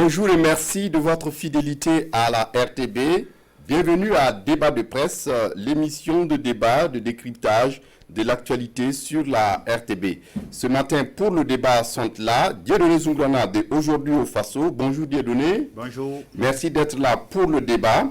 Bonjour et merci de votre fidélité à la RTB. Bienvenue à Débat de presse, l'émission de débat, de décryptage de l'actualité sur la RTB. Ce matin, pour le débat, sont là Dieudonné Zoungrana de Aujourd'hui au Faso. Bonjour Dieudonné. Bonjour. Merci d'être là pour le débat.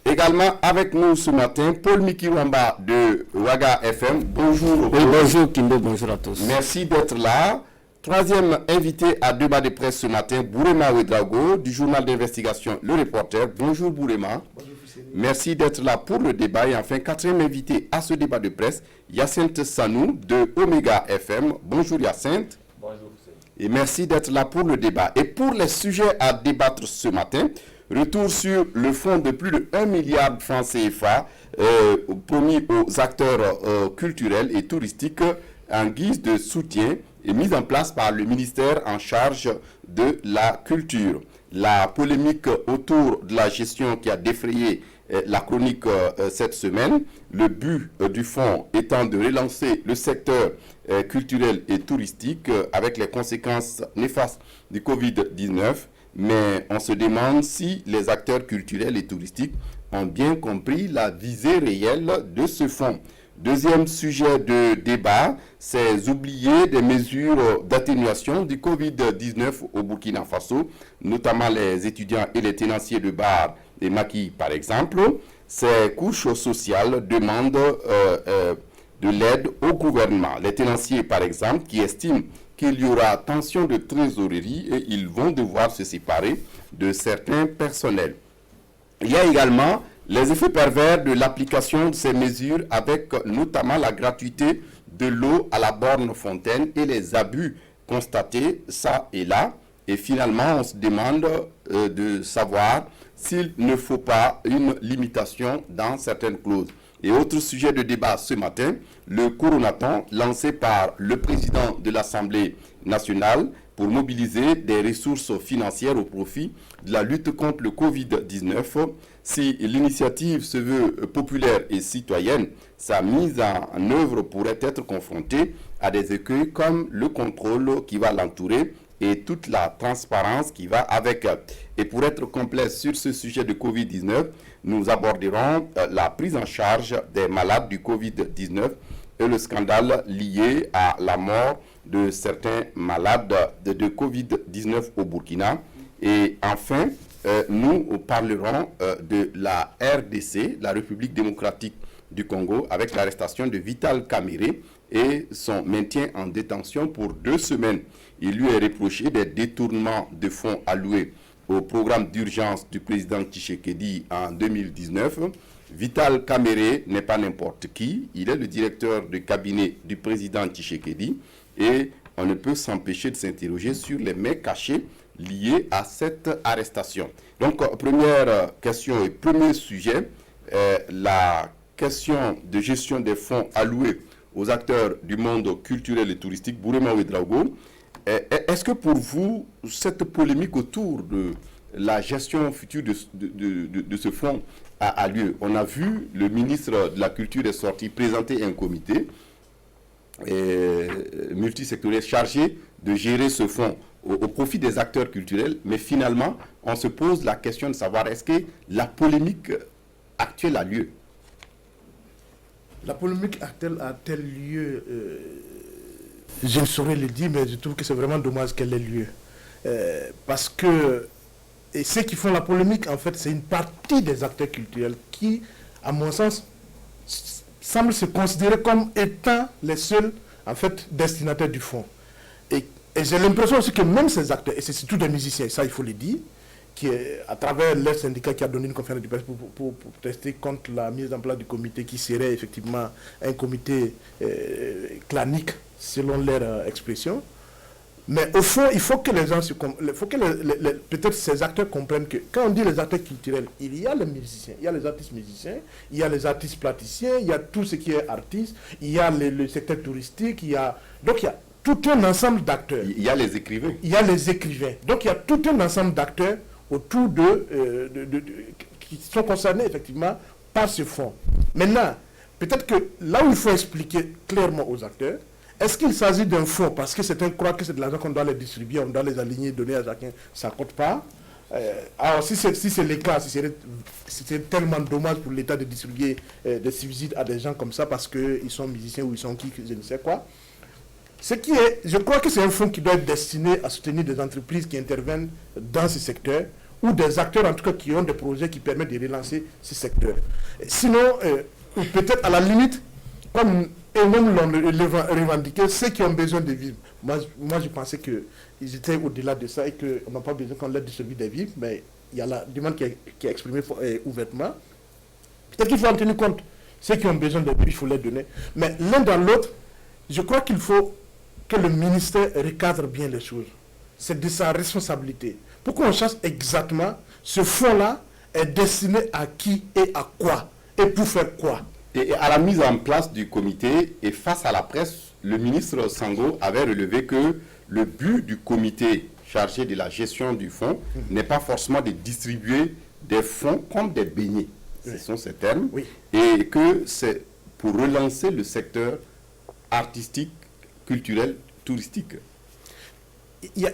Également avec nous ce matin, Paul Mikiwamba de Waga FM. Bonjour. Oui, bonjour Kimbo, bonjour à tous. Merci d'être là. Troisième invité à débat de presse ce matin, Bourema Ouedraogo du journal d'investigation Le Reporter. Bonjour Bourema. Bonjour. Merci d'être là pour le débat. Et enfin, quatrième invité à ce débat de presse, Hyacinthe Sanou de Omega FM. Bonjour Hyacinthe. Bonjour. Et merci d'être là pour le débat. Et pour les sujets à débattre ce matin, retour sur le fonds de plus de 1 milliard de francs CFA promis aux acteurs culturels et touristiques en guise de soutien et mise en place par le ministère en charge de la culture. La polémique autour de la gestion qui a défrayé la chronique cette semaine, le but du fonds étant de relancer le secteur culturel et touristique avec les conséquences néfastes du Covid-19. Mais on se demande si les acteurs culturels et touristiques ont bien compris la visée réelle de ce fonds. Deuxième sujet de débat, c'est oublier des mesures d'atténuation du Covid-19 au Burkina Faso, notamment les étudiants et les tenanciers de bar et maquis par exemple. Ces couches sociales demandent de l'aide au gouvernement. Les tenanciers par exemple qui estiment qu'il y aura tension de trésorerie et ils vont devoir se séparer de certains personnels. Il y a également les effets pervers de l'application de ces mesures avec notamment la gratuité de l'eau à la borne fontaine et les abus constatés ça et là. Et finalement, on se demande de savoir s'il ne faut pas une limitation dans certaines clauses. Et autre sujet de débat ce matin, le coronaton lancé par le président de l'Assemblée nationale pour mobiliser des ressources financières au profit de la lutte contre le Covid-19. Si l'initiative se veut populaire et citoyenne, sa mise en œuvre pourrait être confrontée à des écueils comme le contrôle qui va l'entourer et toute la transparence qui va avec. Et pour être complet sur ce sujet de Covid-19, nous aborderons la prise en charge des malades du Covid-19 et le scandale lié à la mort de certains malades de Covid-19 au Burkina. Et enfin, nous parlerons de la RDC, la République démocratique du Congo, avec l'arrestation de Vital Kamerhe et son maintien en détention pour 2 semaines. Il lui est reproché des détournements de fonds alloués au programme d'urgence du président Tshisekedi en 2019. Vital Kamerhe n'est pas n'importe qui. Il est le directeur de cabinet du président Tshisekedi et on ne peut s'empêcher de s'interroger sur les mains cachées liées à cette arrestation. Donc, première question et premier sujet, la question de gestion des fonds alloués aux acteurs du monde culturel et touristique. Bourema Ouedraogo, est-ce que pour vous, cette polémique autour de la gestion future de ce fonds a lieu? On a vu le ministre de la Culture est sorti présenter un comité multisectoriel chargé de gérer ce fonds au profit des acteurs culturels, mais finalement, on se pose la question de savoir est-ce que la polémique actuelle a lieu? La polémique actuelle a-t-elle lieu je ne saurais le dire, mais je trouve que c'est vraiment dommage qu'elle ait lieu. Parce que et ceux qui font la polémique, en fait, c'est une partie des acteurs culturels qui, à mon sens, semblent se considérer comme étant les seuls, en fait, destinataires du fonds. Et j'ai l'impression aussi que même ces acteurs, et c'est surtout des musiciens, ça il faut le dire, qui, à travers leur syndicat qui a donné une conférence de presse pour tester contre la mise en place du comité qui serait effectivement un comité clanique selon leur expression. Mais au fond, il faut que les gens peut-être ces acteurs comprennent que quand on dit les acteurs culturels, il y a les musiciens, il y a les artistes musiciens, il y a les artistes plasticiens, il y a tout ce qui est artiste, il y a le secteur touristique, donc il y a tout un ensemble d'acteurs. Il y a les écrivains. Il y a les écrivains. Donc il y a tout un ensemble d'acteurs autour qui sont concernés effectivement par ce fonds. Maintenant, peut-être que là où il faut expliquer clairement aux acteurs, est-ce qu'il s'agit d'un fonds parce que certains croient que c'est de l'argent qu'on doit les distribuer, on doit les aligner, donner à chacun sa quote-part, Alors, si c'est le cas, c'est tellement dommage pour l'État de distribuer des subsides à des gens comme ça parce qu'ils sont musiciens ou ils sont qui, je ne sais quoi. Je crois que c'est un fonds qui doit être destiné à soutenir des entreprises qui interviennent dans ce secteur ou des acteurs en tout cas qui ont des projets qui permettent de relancer ce secteur. Sinon, peut-être à la limite, comme eux-mêmes l'ont revendiqué, ceux qui ont besoin de vivre. Moi je pensais qu'ils étaient au-delà de ça et qu'on n'a pas besoin qu'on leur distribue des vivres, mais il y a la demande qui est exprimée ouvertement. Peut-être qu'il faut en tenir compte. Ceux qui ont besoin de vivre, il faut les donner. Mais l'un dans l'autre, je crois qu'il faut que le ministère recadre bien les choses. C'est de sa responsabilité. Pour qu'on sache exactement, ce fonds-là est destiné à qui et à quoi et pour faire quoi. Et à la mise en place du comité et face à la presse, le ministre Sango avait relevé que le but du comité chargé de la gestion du fonds n'est pas forcément de distribuer des fonds comme des beignets. Ce sont ces termes. Oui. Et que c'est pour relancer le secteur artistique, culturel, touristique. Il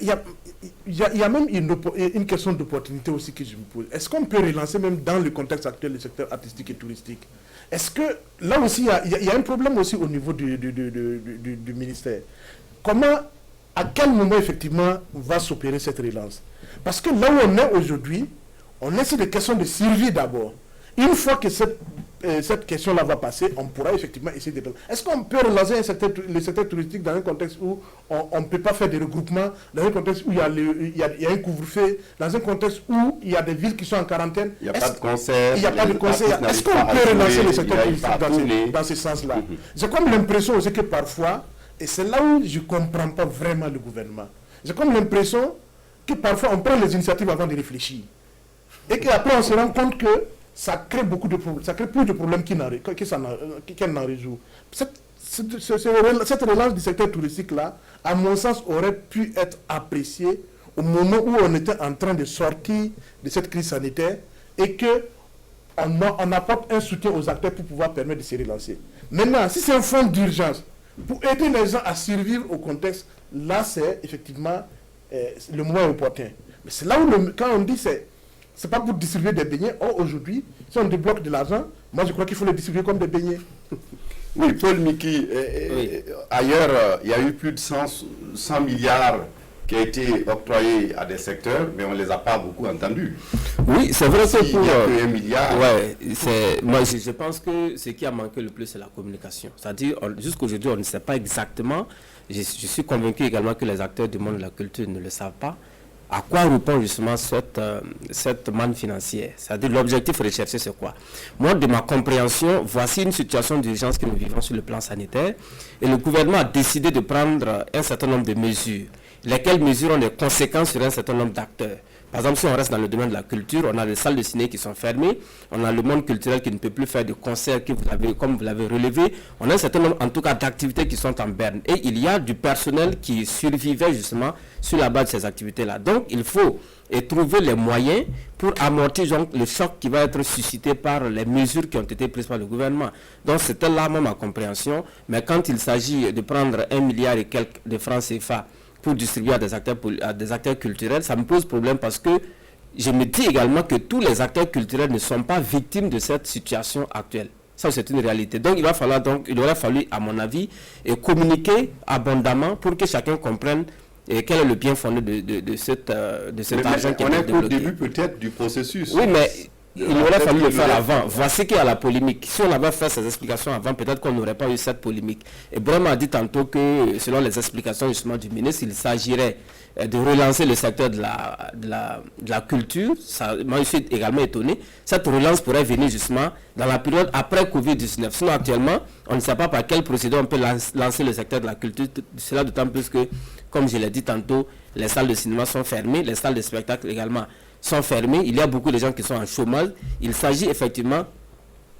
y a même une question d'opportunité aussi que je me pose. Est-ce qu'on peut relancer même dans le contexte actuel le secteur artistique et touristique? Est-ce que là aussi, il y a un problème aussi au niveau du ministère? Comment, à quel moment effectivement va s'opérer cette relance? Parce que là où on est aujourd'hui, on est sur des questions de survie d'abord. Une fois que cette question-là va passer, on pourra effectivement essayer de... Est-ce qu'on peut relancer le secteur touristique dans un contexte où on ne peut pas faire des regroupements, dans un contexte où il y a un couvre-feu, dans un contexte où il y a des villes qui sont en quarantaine? Il n'y a pas de concert. Il n'y a pas de concert. Est-ce qu'on peut relancer le secteur touristique dans ce sens-là? J'ai comme l'impression aussi que parfois, et c'est là où je ne comprends pas vraiment le gouvernement, j'ai comme l'impression que parfois on prend les initiatives avant de réfléchir. Et qu'après on se rend compte que ça crée beaucoup de problèmes, ça crée plus de problèmes qu'elle n'en résout. Cette relance du secteur touristique-là, à mon sens, aurait pu être appréciée au moment où on était en train de sortir de cette crise sanitaire et qu'on apporte un soutien aux acteurs pour pouvoir permettre de se relancer. Maintenant, si c'est un fonds d'urgence, pour aider les gens à survivre au contexte, là c'est effectivement le moment opportun. Mais c'est là où, quand on dit c'est pas pour distribuer des beignets. Or, aujourd'hui, si on débloque de l'argent, moi je crois qu'il faut le distribuer comme des beignets. Oui, Paul Miki, ailleurs, il y a eu plus de 100 milliards qui ont été octroyés à des secteurs, mais on ne les a pas beaucoup entendus. Oui, c'est vrai que pour... Il n'y a que 1 milliard. Ouais, moi je pense que ce qui a manqué le plus, c'est la communication. C'est-à-dire, jusqu'aujourd'hui, on ne sait pas exactement. Je suis convaincu également que les acteurs du monde de la culture ne le savent pas. À quoi répond justement cette manne financière? C'est-à-dire l'objectif recherché, c'est quoi? Moi, de ma compréhension, voici une situation d'urgence que nous vivons sur le plan sanitaire et le gouvernement a décidé de prendre un certain nombre de mesures. Lesquelles mesures ont des conséquences sur un certain nombre d'acteurs. Par exemple, si on reste dans le domaine de la culture, on a des salles de ciné qui sont fermées, on a le monde culturel qui ne peut plus faire de concerts comme vous l'avez relevé, on a un certain nombre en tout cas d'activités qui sont en berne. Et il y a du personnel qui survivait justement sur la base de ces activités-là. Donc il faut trouver les moyens pour amortir donc, le choc qui va être suscité par les mesures qui ont été prises par le gouvernement. Donc c'était là ma compréhension. Mais quand il s'agit de prendre 1 milliard et quelques de francs CFA pour distribuer à des acteurs culturels, ça me pose problème parce que je me dis également que tous les acteurs culturels ne sont pas victimes de cette situation actuelle. Ça, c'est une réalité. Donc, il aurait fallu, à mon avis, communiquer abondamment pour que chacun comprenne quel est le bien fondé de cet argent qui est débloqué. On est au début peut-être du processus. Oui, mais il aurait fallu le faire avant. Voici qu'il y a la polémique. Si on avait fait ces explications avant, peut-être qu'on n'aurait pas eu cette polémique. Et Brahma a dit tantôt que, selon les explications justement du ministre, il s'agirait de relancer le secteur de la culture. Moi, je suis également étonné. Cette relance pourrait venir justement dans la période après Covid-19. Sinon, actuellement, on ne sait pas par quel procédé on peut lancer le secteur de la culture. Cela d'autant plus que, comme je l'ai dit tantôt, les salles de cinéma sont fermées, les salles de spectacle également sont fermées, il y a beaucoup de gens qui sont en chômage. Il s'agit effectivement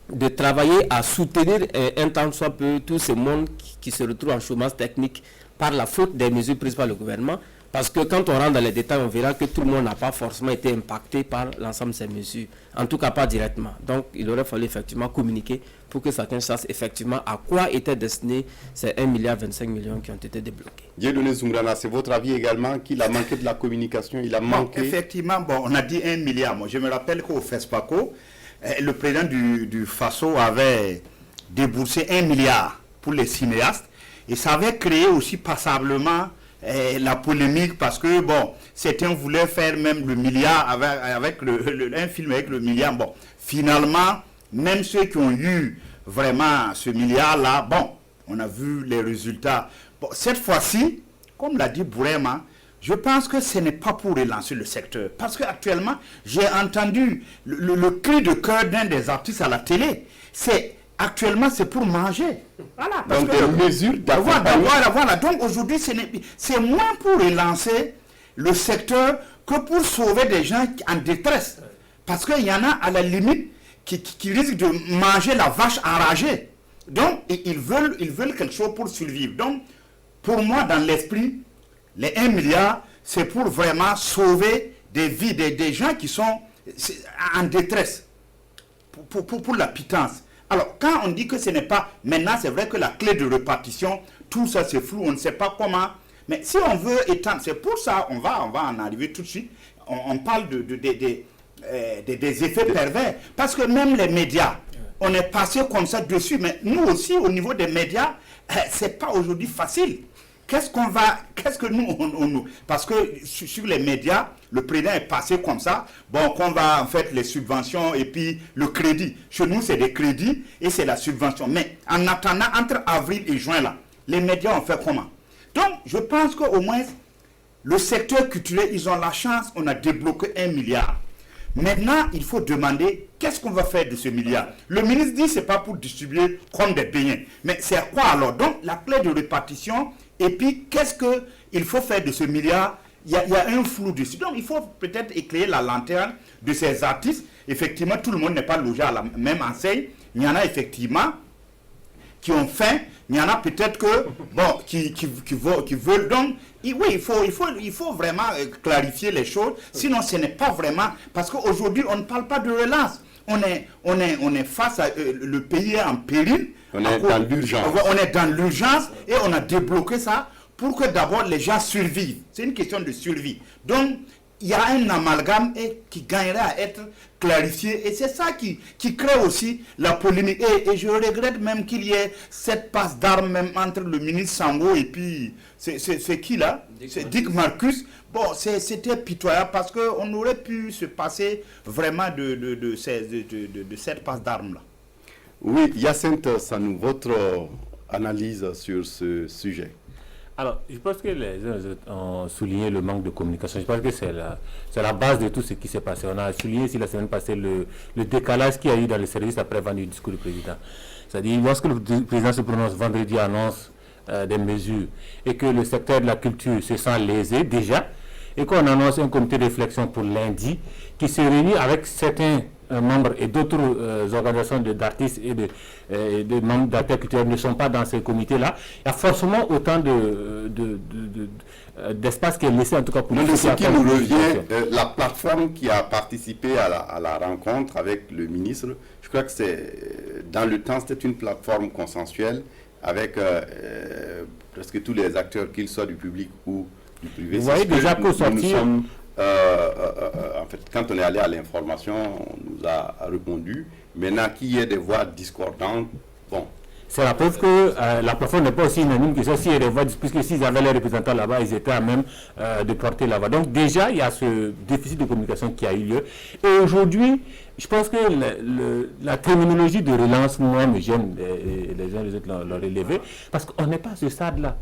de travailler à soutenir un tant soit peu tout ce monde qui se retrouve en chômage technique par la faute des mesures prises par le gouvernement. Parce que quand on rentre dans les détails, on verra que tout le monde n'a pas forcément été impacté par l'ensemble de ces mesures. En tout cas, pas directement. Donc, il aurait fallu effectivement communiquer pour que chacun sache effectivement à quoi étaient destinés ces 1,25 milliard qui ont été débloqués. Dieudonné Zoumrana, c'est votre avis également qu'il a manqué de la communication, il a manqué... Effectivement, on a dit 1 milliard. Moi, je me rappelle qu'au FESPACO, le président du FASO avait déboursé 1 milliard pour les cinéastes et ça avait créé aussi passablement la polémique parce que, bon, certains voulaient faire même le milliard avec un film avec le milliard. Bon, finalement, même ceux qui ont eu vraiment ce milliard-là, bon, on a vu les résultats. Bon, cette fois-ci, comme l'a dit Bourema, je pense que ce n'est pas pour relancer le secteur. Parce qu'actuellement, j'ai entendu le cri de cœur d'un des artistes à la télé. Actuellement, c'est pour manger. Voilà. Donc, des mesures d'accompagnement. Voilà. Donc, aujourd'hui, c'est moins pour relancer le secteur que pour sauver des gens en détresse. Parce qu'il y en a, à la limite, qui risquent de manger la vache enragée. Donc, ils veulent quelque chose pour survivre. Donc, pour moi, dans l'esprit, les 1 milliard, c'est pour vraiment sauver des vies, des gens qui sont en détresse pour la pitance. Alors, quand on dit que ce n'est pas... Maintenant, c'est vrai que la clé de répartition, tout ça, c'est flou, on ne sait pas comment... Mais si on veut étendre, c'est pour ça, on va en arriver tout de suite. On parle des effets pervers. Parce que même les médias, on est passé comme ça dessus. Mais nous aussi, au niveau des médias, c'est pas aujourd'hui facile. Qu'est-ce que nous... Parce que sur les médias, le président est passé comme ça. Bon, qu'on va en fait les subventions et puis le crédit. Chez nous, c'est des crédits et c'est la subvention. Mais en attendant, entre avril et juin, là, les médias ont fait comment? Donc, je pense qu'au moins, le secteur culturel, ils ont la chance, on a débloqué 1 milliard. Maintenant, il faut demander qu'est-ce qu'on va faire de ce milliard. Le ministre dit que ce n'est pas pour distribuer comme des beignets. Mais c'est à quoi alors? Donc, la clé de répartition, et puis qu'est-ce qu'il faut faire de ce milliard? Il y a un flou dessus. Donc, il faut peut-être éclayer la lanterne de ces artistes. Effectivement, tout le monde n'est pas logé à la même enseigne. Il y en a effectivement qui ont faim. Il y en a peut-être que, bon, qui veulent. Donc, oui, il faut vraiment clarifier les choses. Sinon, ce n'est pas vraiment... Parce qu'aujourd'hui, on ne parle pas de relance. On est face à... le pays est en péril. On est dans l'urgence. On est dans l'urgence et on a débloqué ça pour que d'abord les gens survivent. C'est une question de survie. Donc, il y a un amalgame qui gagnerait à être clarifié. Et c'est ça qui crée aussi la polémique. Et je regrette même qu'il y ait cette passe d'armes même entre le ministre Sango et puis... C'est qui là? C'est Dick Marcus. Bon, c'était pitoyable parce qu'on aurait pu se passer vraiment de cette passe d'armes là. Oui, Hyacinthe Sanou, votre analyse sur ce sujet? Alors, je pense que les uns ont souligné le manque de communication. Je pense que c'est la base de tout ce qui s'est passé. On a souligné ici la semaine passée le décalage qu'il y a eu dans le service après-vente du discours du président. C'est-à-dire, lorsque le président se prononce vendredi, annonce des mesures, et que le secteur de la culture se sent lésé déjà, et qu'on annonce un comité de réflexion pour lundi, qui se réunit avec certains membres et d'autres organisations d'artistes et de membres d'acteurs culturels ne sont pas dans ces comités-là, il y a forcément autant d'espace qui est laissé en tout cas pour nous. Ce qui nous revient, la plateforme qui a participé à la rencontre avec le ministre, je crois que c'est dans le temps, c'était une plateforme consensuelle avec presque tous les acteurs, qu'ils soient du public ou du privé. Vous voyez déjà qu'au sortir... en fait, quand on est allé à l'information, on nous a répondu. Maintenant, qu'il y ait des voix discordantes, bon. C'est la preuve que la plateforme n'est pas aussi unanime que ça. S'il y a des voix, puisque s'ils avaient les représentants là-bas, ils étaient à même de porter là-bas. Donc déjà, il y a ce déficit de communication qui a eu lieu. Et aujourd'hui, je pense que la terminologie de relance, moi, me gêne, les uns et les autres l'ont relevé, parce qu'on n'est pas à ce stade-là.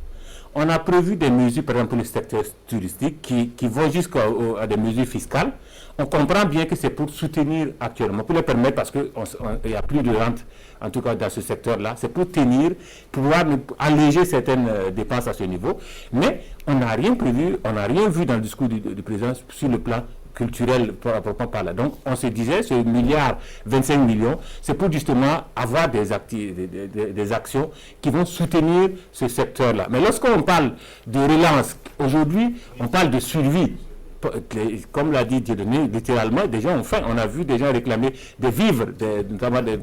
On a prévu des mesures, par exemple, pour le secteur touristique, qui vont jusqu'à des mesures fiscales. On comprend bien que c'est pour soutenir actuellement, pour les permettre, parce qu'il n'y a plus de rente, en tout cas dans ce secteur-là. C'est pour pouvoir alléger certaines dépenses à ce niveau. Mais on n'a rien prévu, on n'a rien vu dans le discours du président sur le plan culturel proprement parlant. Donc on se disait ce milliard 25 millions, c'est pour justement avoir des actions qui vont soutenir ce secteur-là. Mais lorsqu'on parle de relance, aujourd'hui on parle de survie. Comme l'a dit Dieudonné, littéralement, des gens ont faim. On a vu des gens réclamer des vivres, notamment des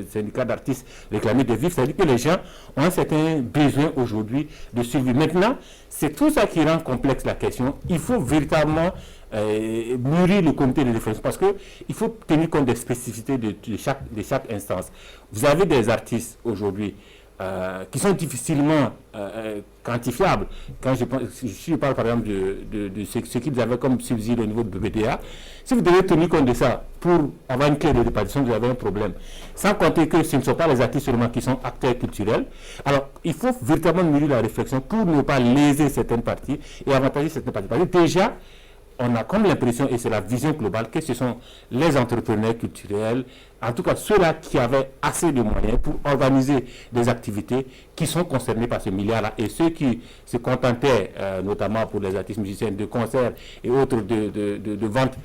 syndicats d'artistes réclamer des vivres. C'est-à-dire que les gens ont un certain besoin aujourd'hui de survie. Maintenant, c'est tout ça qui rend complexe la question. Il faut véritablement mûrir le comité de défense parce qu'il faut tenir compte des spécificités de chaque instance. Vous avez des artistes aujourd'hui qui sont difficilement quantifiables. Quand je parle par exemple de ce qu'ils avaient comme subside au niveau de BBDA, si vous devez tenir compte de ça pour avoir une clé de répartition, vous avez un problème. Sans compter que ce ne sont pas les artistes seulement qui sont acteurs culturels. Alors, il faut véritablement mûrir la réflexion pour ne pas léser certaines parties et avantager certaines parties. Parce que déjà, on a comme l'impression, et c'est la vision globale, que ce sont les entrepreneurs culturels, en tout cas ceux-là qui avaient assez de moyens pour organiser des activités qui sont concernés par ce milliard-là. Et ceux qui se contentaient, notamment pour les artistes musiciens, de concerts et autres de ventes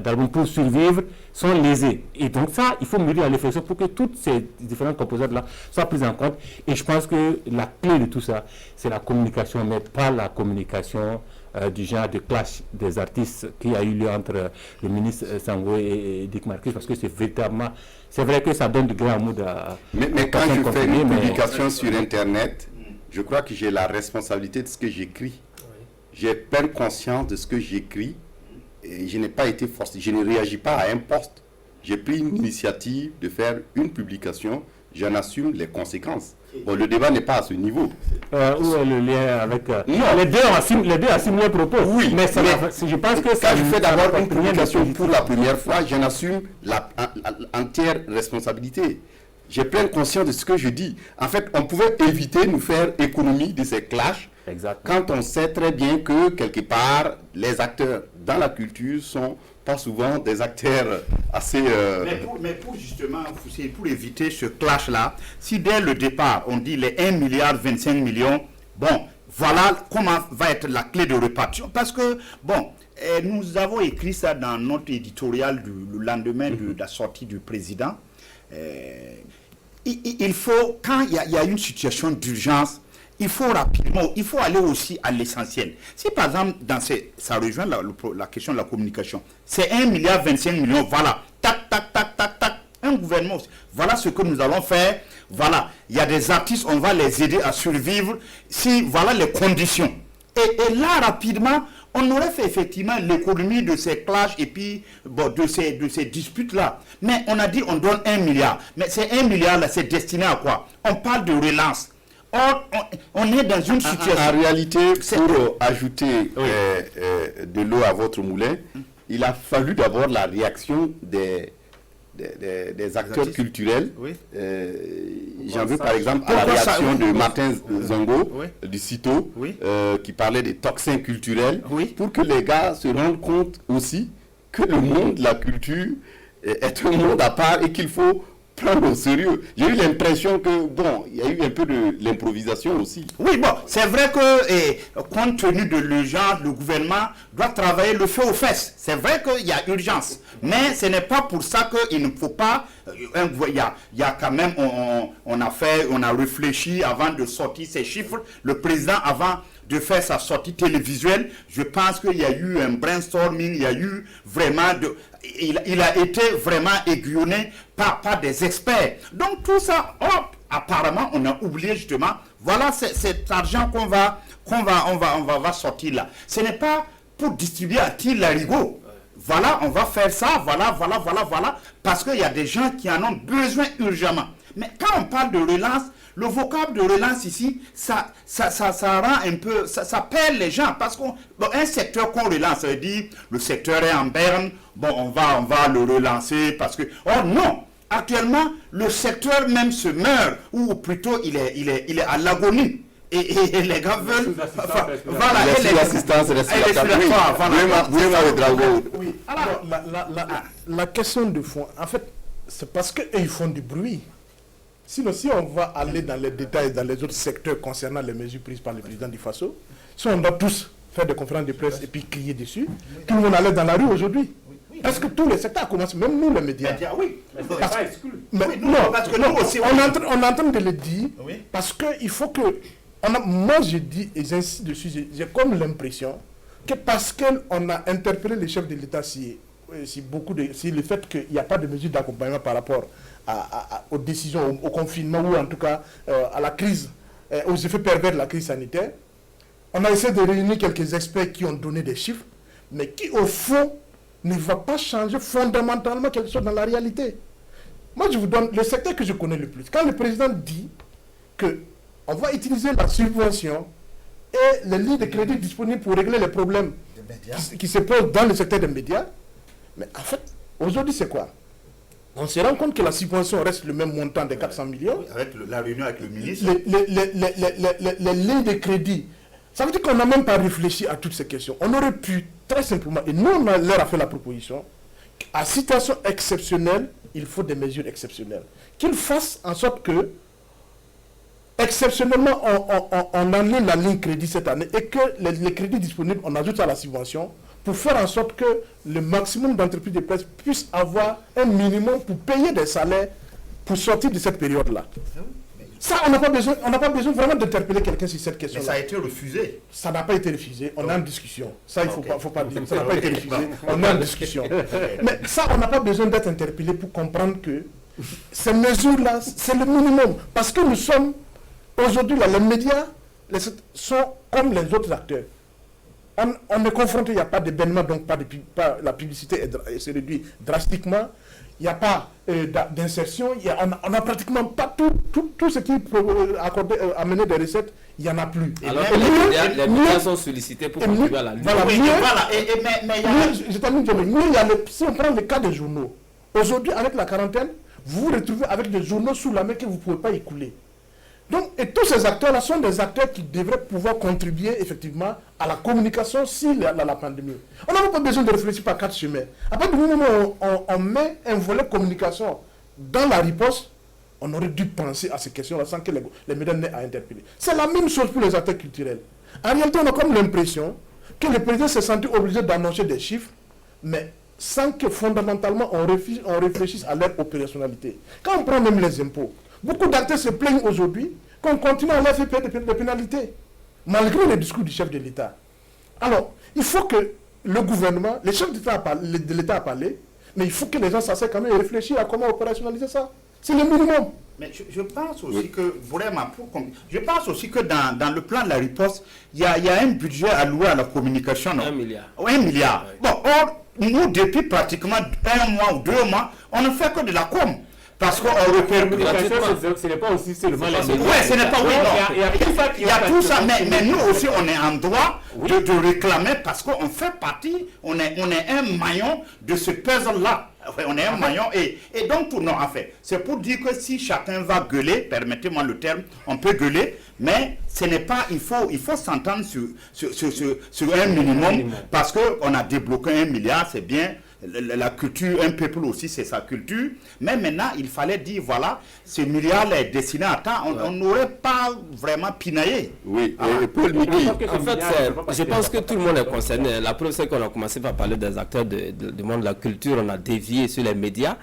d'albums pour survivre, sont lésés. Et donc ça, il faut mûrir la réflexion pour que toutes ces différentes composantes-là soient prises en compte. Et je pense que la clé de tout ça, c'est la communication, mais pas la communication du genre de clash des artistes qui a eu lieu entre le ministre Sango et Dick Marquis, parce que c'est véritablement, c'est vrai que ça donne de grands mots à... Mais quand je fais une publication sur Internet, je crois que j'ai la responsabilité de ce que j'écris. J'ai pleine conscience de ce que j'écris et je n'ai pas été forcé, je ne réagis pas à un poste. J'ai pris une initiative de faire une publication, j'en assume les conséquences. Bon, le débat n'est pas à ce niveau. Où est le lien avec... Non. Les deux assument les propos. Oui, mais je pense que quand je fais d'abord une publication pour la première fois, j'en assume l'entière responsabilité. J'ai pleine conscience de ce que je dis. En fait, on pouvait éviter de nous faire économie de ces clashs. Exactement. Quand on sait très bien que, quelque part, les acteurs dans la culture sont pas souvent des acteurs assez... Mais pour justement, pour éviter ce clash-là, si dès le départ, on dit les 1 milliard 25 millions, bon, voilà comment va être la clé de répartition. Parce que, bon, nous avons écrit ça dans notre éditorial le lendemain de la sortie du président. Il faut, quand il y a une situation d'urgence, il faut rapidement, il faut aller aussi à l'essentiel. Si par exemple, ça rejoint la question de la communication, c'est 1 milliard 25 millions, voilà, tac, tac, tac, tac, tac, un gouvernement, voilà ce que nous allons faire, voilà, il y a des artistes, on va les aider à survivre, si, voilà les conditions. Et là, rapidement, on aurait fait effectivement l'économie de ces clashs et puis bon, de ces disputes-là. Mais on a dit on donne 1 milliard. Mais ces 1 milliard-là, c'est destiné à quoi? On parle de relance. Or, on est dans une situation... En réalité, pour ajouter de l'eau à votre moulin, il a fallu d'abord la réaction des acteurs culturels. Oui. J'en veux par exemple à la réaction de Martin Zongo, du CITO, qui parlait des toxins culturels, pour que les gars se rendent compte aussi que le monde de la culture est un monde à part et qu'il faut prendre au sérieux. J'ai eu l'impression que, bon, il y a eu un peu de l'improvisation aussi. Oui, bon, c'est vrai que, compte tenu de l'urgence, le gouvernement doit travailler le feu aux fesses. C'est vrai qu'il y a urgence. Mais ce n'est pas pour ça qu'il ne faut pas... Il y a quand même... On a réfléchi avant de sortir ces chiffres. Le président, avant de faire sa sortie télévisuelle, je pense qu'il y a eu un brainstorming, il y a eu vraiment... Il a été vraiment aiguillonné par des experts. Donc tout ça, hop, apparemment, on a oublié justement, voilà cet argent qu'on va sortir là. Ce n'est pas pour distribuer à qui l'arigot. Voilà, on va faire ça, voilà, parce qu'il y a des gens qui en ont besoin urgemment. Mais quand on parle de relance, le vocable de relance ici, ça rend un peu, ça perd les gens, parce qu'un secteur qu'on relance, ça veut dire le secteur est en berne, bon, on va le relancer parce que, oh non, actuellement, le secteur même se meurt, ou plutôt il est à l'agonie. Et les gars veulent... Voilà, l'assistance respiratoire. Oui. Alors, la question de fond, en fait, c'est parce qu'ils font du bruit. Sinon, si on va aller dans les détails dans les autres secteurs concernant les mesures prises par le président du Faso, si on doit tous faire des conférences de presse et puis crier dessus. Tout le monde allait dans la rue aujourd'hui. Parce que tous les secteurs commencent, même nous les médias. Oui. Parce que nous aussi, on est en train de le dire, parce qu'il faut que... moi je dis, et j'insiste dessus, j'ai comme l'impression que parce qu'on a interpellé les chefs de l'État si le fait qu'il n'y a pas de mesures d'accompagnement par rapport aux décisions, au confinement ou en tout cas à la crise, aux effets pervers de la crise sanitaire, on a essayé de réunir quelques experts qui ont donné des chiffres, mais qui au fond ne va pas changer fondamentalement quelque chose dans la réalité. Moi je vous donne le secteur que je connais le plus. Quand le président dit qu'on va utiliser la subvention et les lignes de crédit disponibles pour régler les problèmes qui se posent dans le secteur des médias, mais en fait, aujourd'hui c'est quoi? On se rend compte que la subvention reste le même montant de 400 millions. Oui, avec la réunion avec le ministre. Les lignes de crédit. Ça veut dire qu'on n'a même pas réfléchi à toutes ces questions. On aurait pu, très simplement, et nous on leur a fait la proposition, à situation exceptionnelle, il faut des mesures exceptionnelles. Qu'ils fassent en sorte que, exceptionnellement, on annule la ligne crédit cette année et que les crédits disponibles, on ajoute à la subvention pour faire en sorte que le maximum d'entreprises de presse puissent avoir un minimum pour payer des salaires pour sortir de cette période-là. Ça, on n'a pas besoin vraiment d'interpeller quelqu'un sur cette question-là. Mais ça a été refusé. Ça n'a pas été refusé, on est en discussion. Ça, il ne faut pas dire. Ça n'a pas été refusé, on est en discussion. Mais ça, on n'a pas besoin d'être interpellé pour comprendre que ces mesures-là, c'est le minimum. Parce que nous sommes, aujourd'hui, les médias sont comme les autres acteurs. On est confronté, il n'y a pas d'événement, donc la publicité s'est réduite drastiquement. Il n'y a pas d'insertion, on n'a pratiquement pas tout ce qui amener des recettes, il n'y en a plus. Alors les médias sont sollicités pour contribuer à la lutte. Si on prend le cas des journaux, aujourd'hui avec la quarantaine, vous vous retrouvez avec des journaux sous la main que vous ne pouvez pas écouler. Donc, et tous ces acteurs-là sont des acteurs qui devraient pouvoir contribuer effectivement à la communication sur la pandémie. On n'a pas besoin de réfléchir par 4 chemins. À partir du moment où on met un volet communication dans la riposte, on aurait dû penser à ces questions-là sans que les médias n'aient à interpeller. C'est la même chose pour les acteurs culturels. En réalité, on a comme l'impression que le président s'est senti obligé d'annoncer des chiffres, mais sans que fondamentalement on réfléchisse à leur opérationnalité. Quand on prend même les impôts, beaucoup d'acteurs se plaignent aujourd'hui qu'on continue à leur faire payer des pénalités, malgré le discours du chef de l'État. Alors, il faut que le gouvernement, le chef de l'État a parlé, mais il faut que les gens s'asseyent quand même et réfléchissent à comment opérationnaliser ça. C'est le minimum. Mais je pense aussi que, vraiment, je pense aussi que dans le plan de la riposte, il y a un budget alloué à la communication. Non? 1 milliard. 1 milliard. Oui. Bon, or, nous, depuis pratiquement 1 mois ou 2 mois, on ne fait que de la com. Parce qu'on repère... Ce n'est pas aussi seulement les médias. Oui, ce n'est pas... Oui, non. Il y a tout ça, mais nous aussi, on est en droit de réclamer parce qu'on fait partie, on est un maillon de ce puzzle-là. On est un maillon et donc tout non en fait. C'est pour dire que si chacun va gueuler, permettez-moi le terme, on peut gueuler, mais ce n'est pas, il faut s'entendre sur un minimum parce qu'on a débloqué 1 milliard, c'est bien. La culture, un peuple aussi, c'est sa culture. Mais maintenant, il fallait dire, voilà, ce milliard est destiné à temps. On n'aurait pas vraiment pinaillé. Oui, et Paul Miki. En fait, je pense que tout le monde est concerné. La preuve, c'est qu'on a commencé par parler des acteurs du monde de la culture. On a dévié sur les médias.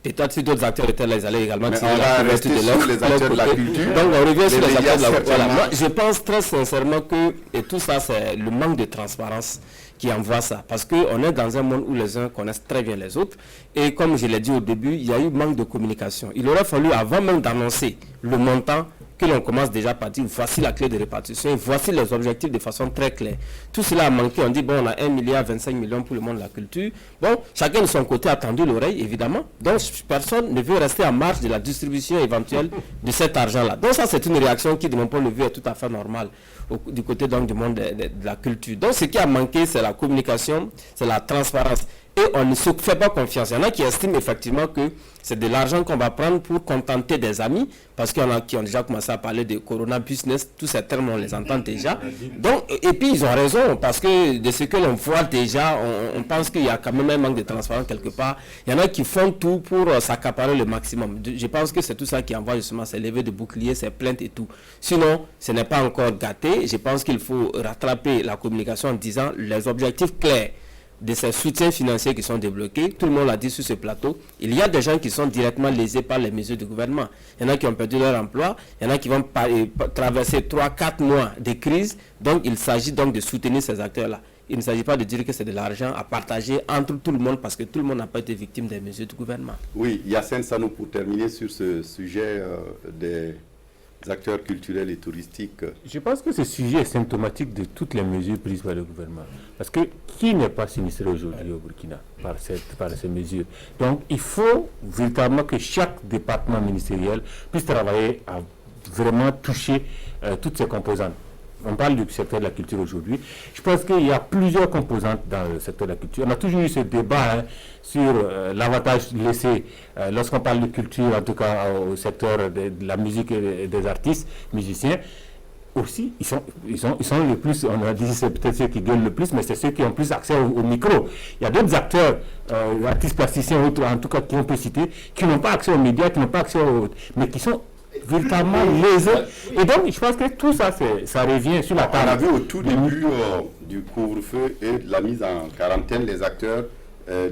Peut-être si d'autres acteurs étaient là, ils allaient également tirer la couverture de les acteurs de la culture. Donc on revient sur les acteurs de la culture. Voilà. Moi, je pense très sincèrement que et tout ça, c'est le manque de transparence qui envoie ça. Parce qu'on est dans un monde où les uns connaissent très bien les autres. Et comme je l'ai dit au début, il y a eu manque de communication. Il aurait fallu, avant même d'annoncer le montant, que l'on commence déjà par dire voici la clé de répartition, voici les objectifs de façon très claire. Tout cela a manqué, on dit bon on a 1 milliard 25 millions pour le monde de la culture. Bon, chacun de son côté a tendu l'oreille évidemment, donc personne ne veut rester en marge de la distribution éventuelle de cet argent-là. Donc ça c'est une réaction qui de mon point de vue est tout à fait normale du côté donc du monde de la culture. Donc ce qui a manqué c'est la communication, c'est la transparence. et on ne se fait pas confiance. Il y en a qui estiment effectivement que c'est de l'argent qu'on va prendre pour contenter des amis, parce qu'il y en a qui ont déjà commencé à parler de corona business, tous ces termes on les entend déjà. Donc, et puis ils ont raison, parce que de ce que l'on voit déjà, on pense qu'il y a quand même un manque de transparence quelque part. Il y en a qui font tout pour s'accaparer le maximum. Je pense que c'est tout ça qui envoie justement ces levées de boucliers, ces plaintes et tout. Sinon, ce n'est pas encore gâté. Je pense qu'il faut rattraper la communication en disant les objectifs clairs de ces soutiens financiers qui sont débloqués. Tout le monde l'a dit sur ce plateau. Il y a des gens qui sont directement lésés par les mesures du gouvernement. Il y en a qui ont perdu leur emploi. Il y en a qui vont traverser 3-4 mois de crise. Donc, il s'agit donc de soutenir ces acteurs-là. Il ne s'agit pas de dire que c'est de l'argent à partager entre tout le monde, parce que tout le monde n'a pas été victime des mesures du gouvernement. Oui, Yassine Sanou, pour terminer sur ce sujet des acteurs culturels et touristiques. Je pense que ce sujet est symptomatique de toutes les mesures prises par le gouvernement. Parce que qui n'est pas sinistré aujourd'hui au Burkina par ces mesures? Donc il faut véritablement que chaque département ministériel puisse travailler à vraiment toucher toutes ces composantes. On parle du secteur de la culture aujourd'hui. Je pense qu'il y a plusieurs composantes dans le secteur de la culture. On a toujours eu ce débat sur l'avantage laissé lorsqu'on parle de culture, en tout cas au secteur de la musique et des artistes, musiciens. Aussi, ils sont le plus, on a dit c'est peut-être ceux qui gueulent le plus, mais c'est ceux qui ont plus accès au micro. Il y a d'autres acteurs, artistes plasticiens, autres, en tout cas qui on peut citer, qui n'ont pas accès aux médias, qui n'ont pas accès mais qui sont véritablement lésés. Et donc, je pense que tout ça, ça revient sur la table. On a vu au tout début du couvre-feu et de la mise en quarantaine les acteurs,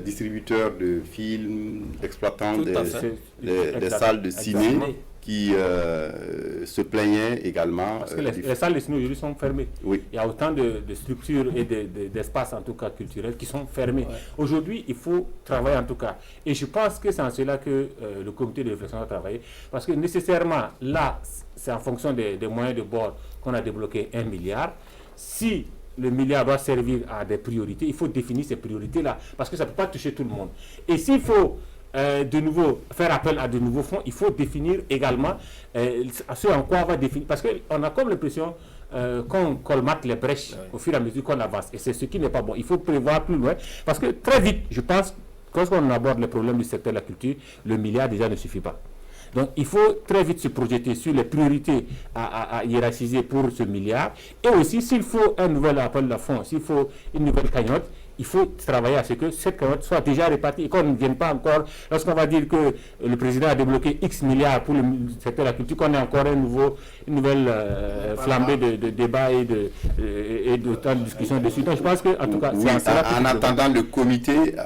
distributeurs de films, exploitants des salles de ciné qui se plaignaient également. Parce que les salles de ciné aujourd'hui sont fermées. Oui. Il y a autant de structures et d'espaces, en tout cas culturels, qui sont fermés. Ouais. Aujourd'hui, il faut travailler en tout cas. Et je pense que c'est en cela que le comité de réflexion a travaillé. Parce que nécessairement, là, c'est en fonction des moyens de bord qu'on a débloqué 1 milliard. Si le milliard doit servir à des priorités, il faut définir ces priorités-là. Parce que ça ne peut pas toucher tout le monde. Et s'il faut de nouveau faire appel à de nouveaux fonds, il faut définir également ce en quoi on va définir. Parce qu'on a comme l'impression qu'on colmate les brèches au fur et à mesure qu'on avance. Et c'est ce qui n'est pas bon. Il faut prévoir plus loin. Parce que très vite, je pense, quand on aborde les problèmes du secteur de la culture, le milliard déjà ne suffit pas. Donc il faut très vite se projeter sur les priorités à hiérarchiser pour ce milliard. Et aussi, s'il faut un nouvel appel de fonds, s'il faut une nouvelle cagnotte, il faut travailler à ce que cette cagnotte soit déjà répartie et qu'on ne vienne pas encore, lorsqu'on va dire que le président a débloqué X milliards pour le secteur de la culture, qu'on ait encore une nouvelle flambée de débats et de temps de discussion dessus. Donc je pense qu'en tout cas, en attendant, le comité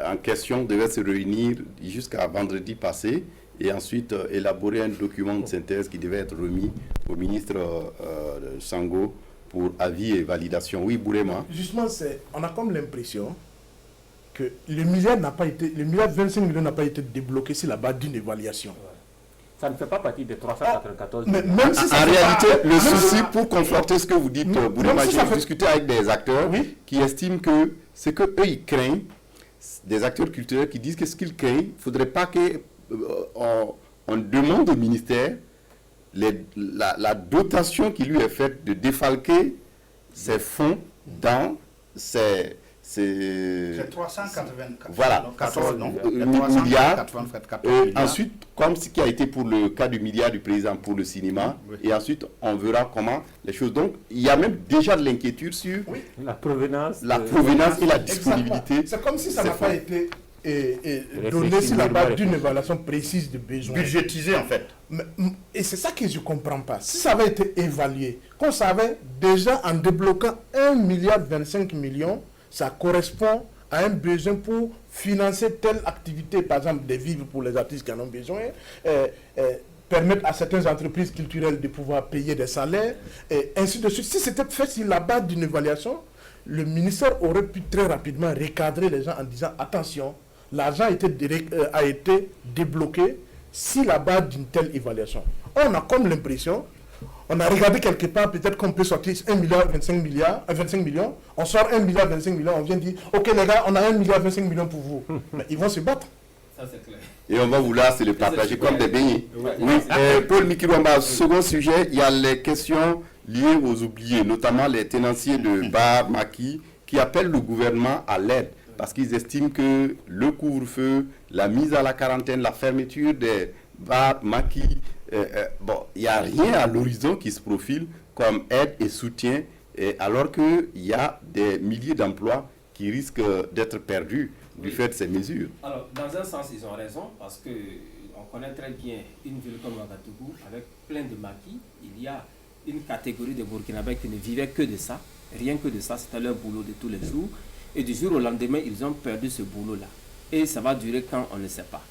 en question devait se réunir jusqu'à vendredi passé et ensuite élaborer un document de synthèse qui devait être remis au ministre Sango pour avis et validation. Oui, Bourema. Justement, on a comme l'impression que le milliard 25 millions n'a pas été débloqué sur la base d'une évaluation. Ça ne fait pas partie des 394 mais même si en réalité, le souci, pour conforter ce que vous dites, Bourema, j'ai discuté avec des acteurs qui estiment que ce qu'eux ils craignent, des acteurs culturels qui disent que ce qu'ils craignent, il ne faudrait pas qu'on demande au ministère la dotation qui lui est faite de défalquer ses fonds dans ces 384 voilà, 14 milliards. Ensuite, comme ce qui a été pour le cas du milliard du président pour le cinéma, et ensuite on verra comment les choses. Donc il y a même déjà de l'inquiétude sur la provenance et la disponibilité. C'est comme si ça n'a pas été donné sur la base d'une évaluation précise de besoins. Budgétisé en fait. Et c'est ça que je ne comprends pas. Si ça avait été évalué, qu'on savait déjà en débloquant 1,25 milliard, ça correspond à un besoin pour financer telle activité, par exemple des vivres pour les artistes qui en ont besoin, permettre à certaines entreprises culturelles de pouvoir payer des salaires, et ainsi de suite. Si c'était fait sur la base d'une évaluation, le ministère aurait pu très rapidement recadrer les gens en disant attention, l'argent a été débloqué sur la base d'une telle évaluation. On a comme l'impression, on a regardé quelque part, peut-être qu'on peut sortir 25 millions, on sort 1,25 milliard, on vient dire, ok les gars, on a 1,25 milliard pour vous. Mais ils vont se battre. Ça c'est clair. Et on va vouloir se le partager comme des beignets. Oui. Paul Mikirwamba, second sujet, il y a les questions liées aux oubliés, notamment les tenanciers de bar maquis qui appellent le gouvernement à l'aide parce qu'ils estiment que le couvre-feu, la mise à la quarantaine, la fermeture des bars, maquis, bon, il n'y a rien à l'horizon qui se profile comme aide et soutien, alors qu'il y a des milliers d'emplois qui risquent d'être perdus du fait de ces mesures. Alors, dans un sens, ils ont raison, parce que on connaît très bien une ville comme Ouagadougou, avec plein de maquis. Il y a une catégorie de Burkinabés qui ne vivaient que de ça, rien que de ça, c'était leur boulot de tous les jours. Et du jour au lendemain, ils ont perdu ce boulot-là. Et ça va durer quand on ne sait pas.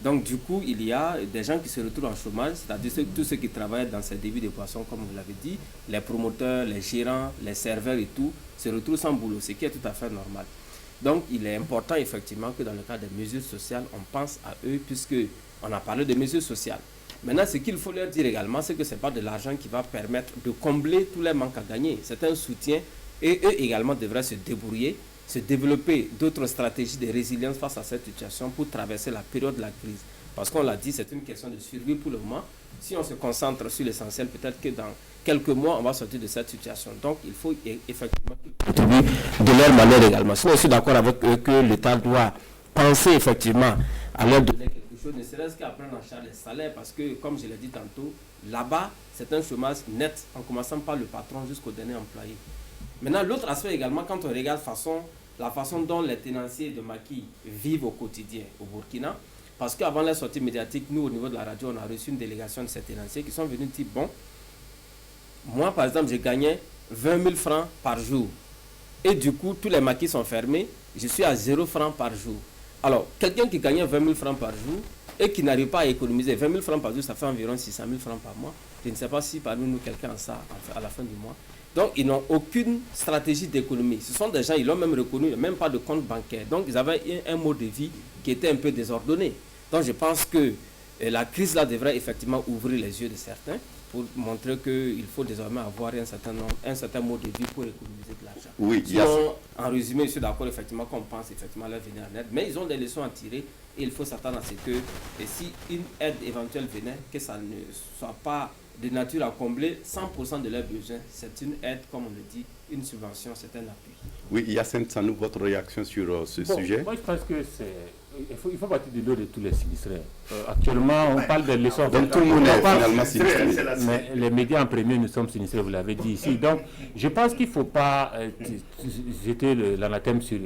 Donc du coup, il y a des gens qui se retrouvent en chômage, c'est-à-dire tous ceux qui travaillent dans ces débits de boissons, comme vous l'avez dit, les promoteurs, les gérants, les serveurs et tout, se retrouvent sans boulot, ce qui est tout à fait normal. Donc il est important effectivement que dans le cadre des mesures sociales, on pense à eux, puisqu'on a parlé de mesures sociales. Maintenant, ce qu'il faut leur dire également, c'est que ce n'est pas de l'argent qui va permettre de combler tous les manques à gagner. C'est un soutien et eux également devraient se débrouiller, se développer d'autres stratégies de résilience face à cette situation pour traverser la période de la crise. Parce qu'on l'a dit, c'est une question de survie pour le moment. Si on se concentre sur l'essentiel, peut-être que dans quelques mois, on va sortir de cette situation. Donc, il faut effectivement contribuer de leur manière également. Sinon, je suis d'accord avec eux que l'État doit penser effectivement à leur donner quelque chose, ne serait-ce qu'à prendre en charge les salaires, parce que, comme je l'ai dit tantôt, là-bas, c'est un chômage net, en commençant par le patron jusqu'au dernier employé. Maintenant, l'autre aspect également, quand on regarde la façon dont les tenanciers de maquis vivent au quotidien au Burkina, parce qu'avant la sortie médiatique, nous, au niveau de la radio, on a reçu une délégation de ces tenanciers qui sont venus dire, bon, moi, par exemple, je gagnais 20 000 francs par jour. Et du coup, tous les maquis sont fermés, je suis à 0 francs par jour. Alors, quelqu'un qui gagnait 20 000 francs par jour et qui n'arrive pas à économiser 20 000 francs par jour, ça fait environ 600 000 francs par mois. Je ne sais pas si parmi nous, quelqu'un a ça à la fin du mois. Donc, ils n'ont aucune stratégie d'économie. Ce sont des gens, ils l'ont même reconnu, même pas de compte bancaire. Donc, ils avaient un mode de vie qui était un peu désordonné. Donc, je pense que la crise là devrait effectivement ouvrir les yeux de certains pour montrer qu'il faut désormais avoir un certain mode de vie pour économiser de l'argent. Oui, sinon, en résumé, je suis d'accord effectivement qu'on pense effectivement leur venir en aide, mais ils ont des leçons à tirer et il faut s'attendre à ce que, et si une aide éventuelle venait, que ça ne soit pas de nature à combler 100% de leurs besoins. C'est une aide, comme on le dit, une subvention, c'est un appui. Oui, Yassine Sanou, votre réaction sur ce sujet? Moi, je pense que il faut partir de l'eau de tous les sinistrés. Actuellement, on parle de l'essor. Donc tout le monde est finalement sinistré. Mais les médias en premier, nous sommes sinistrés, vous l'avez dit ici. Donc, je pense qu'il ne faut pas jeter l'anathème sur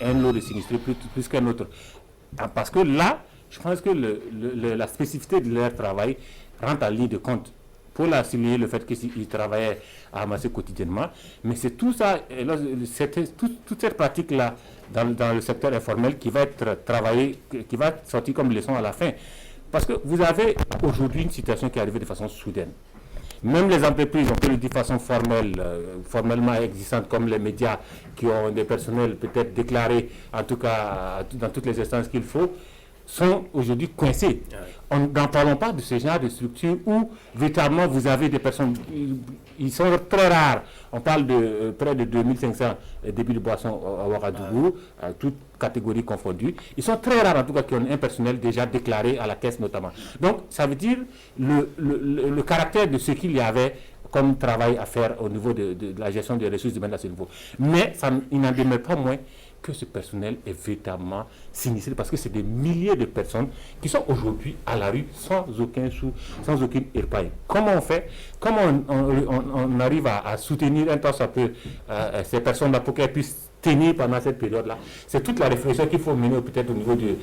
un lot de sinistrés plus qu'un autre. Parce que là, je pense que la spécificité de leur travail rentre en ligne de compte. Pour la souligner le fait qu'ils travaillaient à ramasser quotidiennement. Mais c'est tout ça, toute cette pratique-là dans le secteur informel qui va être travaillée, qui va sortir comme leçon à la fin. Parce que vous avez aujourd'hui une situation qui est arrivée de façon soudaine. Même les entreprises, on peut le dire de façon formellement existante, comme les médias qui ont des personnels peut-être déclarés, en tout cas dans toutes les instances qu'il faut, sont aujourd'hui coincés. N'en parlons pas de ce genre de structure où véritablement vous avez des personnes, ils sont très rares. On parle de près de 2500 débits de boissons à Ouagadougou, toutes catégories confondues. Ils sont très rares en tout cas qui ont un personnel déjà déclaré à la caisse notamment. Donc ça veut dire le caractère de ce qu'il y avait comme travail à faire au niveau de la gestion des ressources humaines à ce niveau. Mais il n'en demeure pas moins que ce personnel est véritablement sinistré parce que c'est des milliers de personnes qui sont aujourd'hui à la rue sans aucun sou, sans aucune épargne. Comment on fait? Comment on arrive à soutenir un temps soit peu ces personnes-là pour qu'elles puissent tenir pendant cette période-là? C'est toute la réflexion qu'il faut mener peut-être au niveau du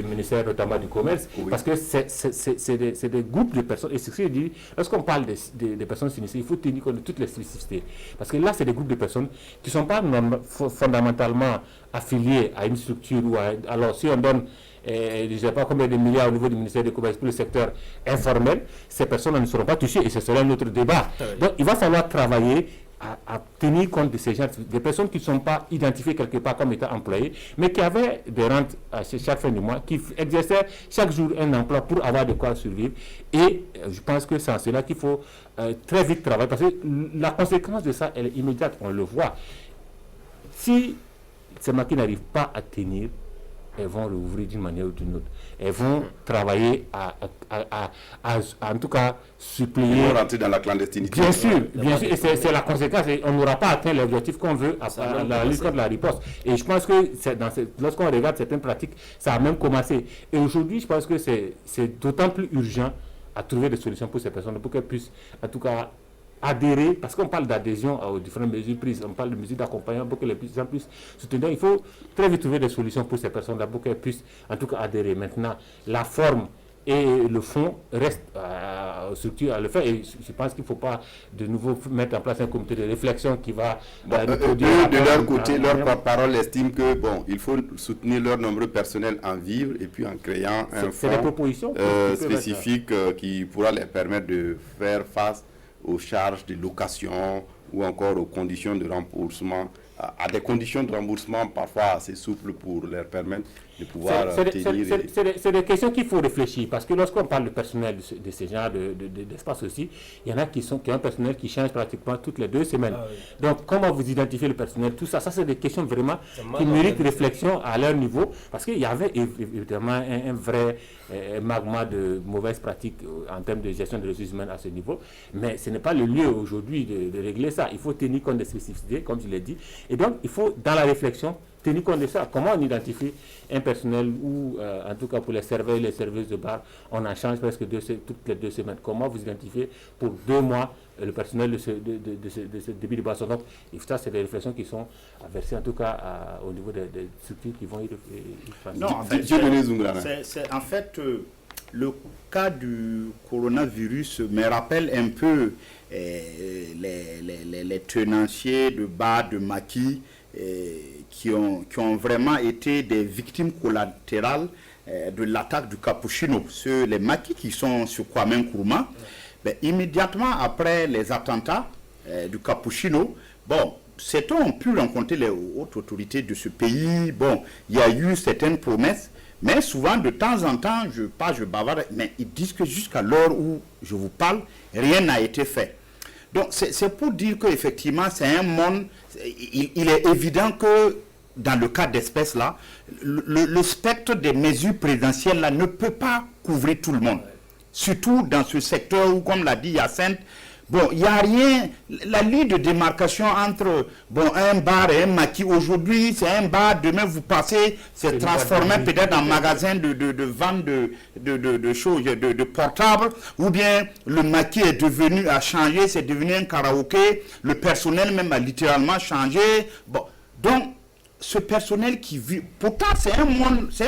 ministère notamment du commerce, oui. Parce que c'est des groupes de personnes, et c'est ce que je dis, lorsqu'on parle des personnes sinistrées, il faut tenir compte de toutes les spécificités, parce que là c'est des groupes de personnes qui ne sont pas fondamentalement affiliés à une structure, alors si on donne je ne sais pas combien de milliards au niveau du ministère du Commerce pour le secteur informel, ces personnes ne seront pas touchées et ce sera un autre débat. Donc il va falloir travailler à tenir compte de ces gens, des personnes qui ne sont pas identifiées quelque part comme étant employées, mais qui avaient des rentes chaque fin du mois, qui exerçaient chaque jour un emploi pour avoir de quoi survivre. Et je pense que c'est en cela qu'il faut très vite travailler, parce que la conséquence de ça, elle est immédiate, on le voit. Si ces maquis n'arrivent pas à tenir, elles vont rouvrir d'une manière ou d'une autre. Elles vont travailler en tout cas, suppléer. Ils vont rentrer dans la clandestinité. Bien sûr, et c'est la conséquence. Et on n'aura pas atteint l'objectif qu'on veut à la lutte contre la riposte. Et je pense que lorsqu'on regarde certaines pratiques, ça a même commencé. Et aujourd'hui, je pense que c'est d'autant plus urgent à trouver des solutions pour ces personnes, pour qu'elles puissent, en tout cas, adhérer, parce qu'on parle d'adhésion aux différentes mesures prises, on parle de mesures d'accompagnement pour que les gens puissent soutenir. Il faut très vite trouver des solutions pour ces personnes-là, pour qu'elles puissent, en tout cas, adhérer. Maintenant, la forme et le fond restent structure à le faire. Et je pense qu'il ne faut pas de nouveau mettre en place un comité de réflexion qui va... de leur côté, leur porte-parole estime que il faut soutenir leur nombreux personnels en vivre et puis en créant un fonds spécifique qui pourra leur permettre de faire face aux charges de location ou encore aux conditions de remboursement, à des conditions de remboursement parfois assez souples pour leur permettre de pouvoir tenir. C'est des questions qu'il faut réfléchir, parce que lorsqu'on parle de personnel de ce genre d'espace aussi, il y en a qui ont un personnel qui change pratiquement toutes les 2 semaines. Ah, oui. Donc comment vous identifiez le personnel, tout ça, c'est des questions vraiment qui méritent réflexion à leur niveau, parce qu'il y avait évidemment un vrai magma de mauvaises pratiques en termes de gestion des ressources humaines à ce niveau, mais ce n'est pas le lieu aujourd'hui de régler ça. Il faut tenir compte des spécificités, comme je l'ai dit, et donc il faut, dans la réflexion, tenir compte de ça. Comment on identifie un personnel où, en tout cas pour les serveurs et les serveuses de bar, on en change presque toutes les 2 semaines. Comment vous identifiez pour 2 mois le personnel de ce débit de boisson? Donc, ça, c'est des réflexions qui sont versées en tout cas au niveau des structures qui vont y faire. Non, en fait, le cas du coronavirus me rappelle un peu les tenanciers de bars, de maquis, qui ont vraiment été des victimes collatérales de l'attaque du Cappuccino. Les maquis qui sont sur Kwame Nkrumah, immédiatement après les attentats du Cappuccino, certains ont pu rencontrer les hautes autorités de ce pays. Il y a eu certaines promesses, mais souvent de temps en temps, je bavarde, mais ils disent que jusqu'à l'heure où je vous parle, rien n'a été fait. Donc c'est pour dire qu'effectivement c'est un monde, il est évident que dans le cas d'espèces là, le spectre des mesures présidentielles là ne peut pas couvrir tout le monde. Surtout dans ce secteur où, comme l'a dit Hyacinthe, il n'y a rien, la ligne de démarcation entre un bar et un maquis, aujourd'hui c'est un bar, demain vous passez, c'est transformé peut-être en magasin de vente de choses, de portables, ou bien le maquis a changé, c'est devenu un karaoké, le personnel même a littéralement changé. Donc ce personnel qui vit, pourtant c'est un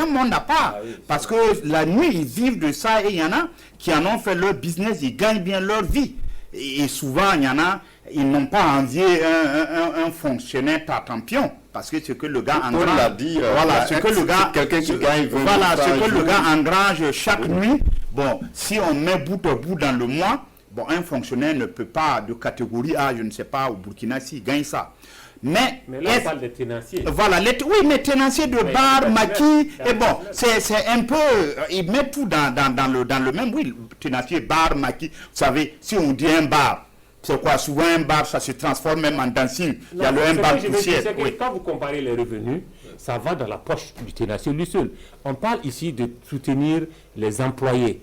monde à part, parce que la nuit ils vivent de ça, et il y en a qui en ont fait leur business, ils gagnent bien leur vie. Et souvent, il y en a, ils n'ont pas envié un fonctionnaire tatampion, parce que ce que le gars engrange, le gars engrange chaque nuit, si on met bout à bout dans le mois, un fonctionnaire ne peut pas, de catégorie A, je ne sais pas, au Burkina, s'il gagne ça. Mais là, on parle des tenanciers. Voilà, les tenanciers de bar, maquis, et c'est un peu, ils mettent tout dans le même, tenancier, bar, maquis. Vous savez, si on dit un bar, c'est quoi? Souvent un bar, ça se transforme même en dancing. Il y a un bar poussière. Quand vous comparez les revenus, ça va dans la poche du tenancier lui seul. On parle ici de soutenir les employés.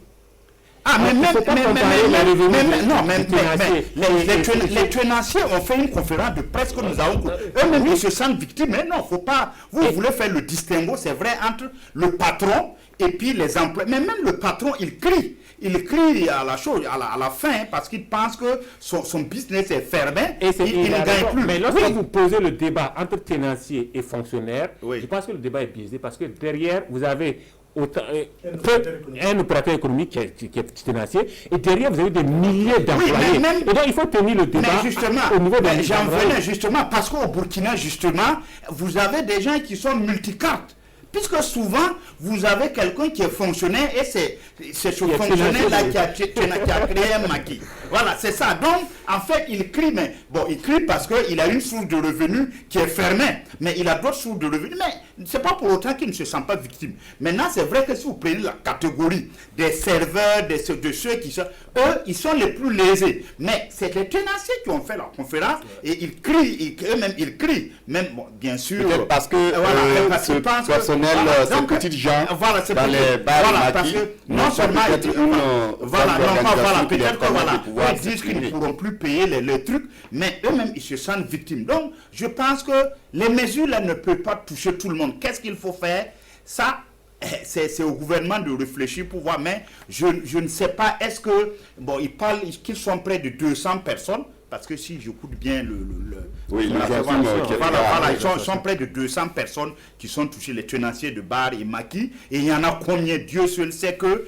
Les tenanciers ont fait une conférence de presse que nous avons. Eux-mêmes, ils se sentent victimes. Mais non, faut pas. Vous voulez faire le distinguo, c'est vrai, entre le patron et puis les employés. Mais même le patron, il crie. Il crie à la chose, à la fin, parce qu'il pense que son business est fermé et il ne gagne plus. Mais lorsque vous posez le débat entre tenanciers et fonctionnaires, je pense que le débat est biaisé, parce que derrière, vous avez un opérateur économique qui est tenancier, et derrière vous avez des milliers d'employés. Et donc il faut tenir le débat au niveau de j'en venais justement, parce qu'au Burkina, justement, vous avez des gens qui sont multicartes. Puisque souvent, vous avez quelqu'un qui est fonctionnaire, et c'est ce fonctionnaire-là qui a créé un maquis. Voilà, c'est ça. Donc, en fait, il crie, mais il crie parce qu'il a une source de revenus qui est fermée. Mais il a d'autres sources de revenus. Mais c'est pas pour autant qu'ils ne se sentent pas victimes. Maintenant, c'est vrai que si vous prenez la catégorie des serveurs, de ceux qui sont, eux, ils sont les plus lésés. Mais c'est les tenanciers qui ont fait la conférence et ils crient, eux-mêmes ils crient. Même, bon, bien sûr. Peut-être parce que ce personnel, ces petites gens dans les bars parce que non seulement peut-être que ils disent qu'ils ne pourront plus payer les trucs, mais eux-mêmes ils se sentent victimes. Donc je pense que les mesures là ne peuvent pas toucher tout le monde. Qu'est-ce qu'il faut faire? Ça, c'est au gouvernement de réfléchir pour voir, mais je ne sais pas, est-ce que, bon, ils parlent qu'ils sont près de 200 personnes, parce que si j'écoute bien ils sont près de 200 personnes qui sont touchées, les tenanciers de bars et maquis, et il y en a combien? Dieu seul sait que